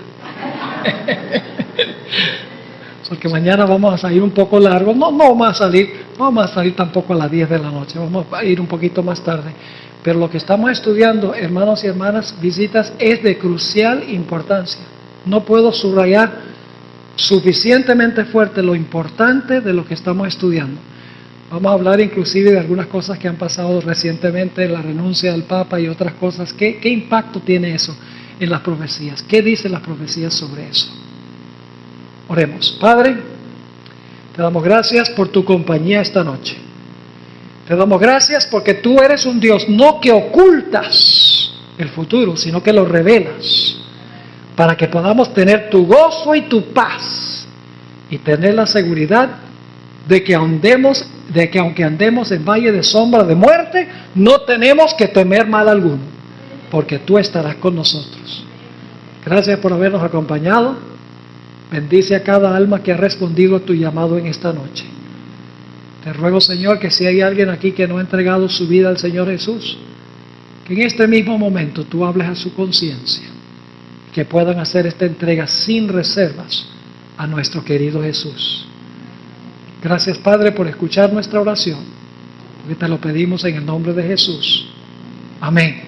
Porque mañana vamos a salir un poco largo. No vamos a salir tampoco a las 10 de la noche, vamos a ir un poquito más tarde. Pero lo que estamos estudiando, hermanos y hermanas, visitas, es de crucial importancia. No puedo subrayar suficientemente fuerte lo importante de lo que estamos estudiando. Vamos a hablar inclusive de algunas cosas que han pasado recientemente, la renuncia del Papa y otras cosas. ¿Qué impacto tiene eso en las profecías? ¿Qué dicen las profecías sobre eso? Oremos. Padre, te damos gracias por tu compañía esta noche. Te damos gracias porque tú eres un Dios no que ocultas el futuro, sino que lo revelas, para que podamos tener tu gozo y tu paz y tener la seguridad de que aunque andemos en valle de sombra de muerte, no tenemos que temer mal alguno, porque tú estarás con nosotros. Gracias por habernos acompañado. Bendice a cada alma que ha respondido a tu llamado en esta noche. Te ruego, Señor, que si hay alguien aquí que no ha entregado su vida al Señor Jesús, que en este mismo momento tú hables a su conciencia, que puedan hacer esta entrega sin reservas a nuestro querido Jesús. Gracias, Padre, por escuchar nuestra oración, porque te lo pedimos en el nombre de Jesús. Amén.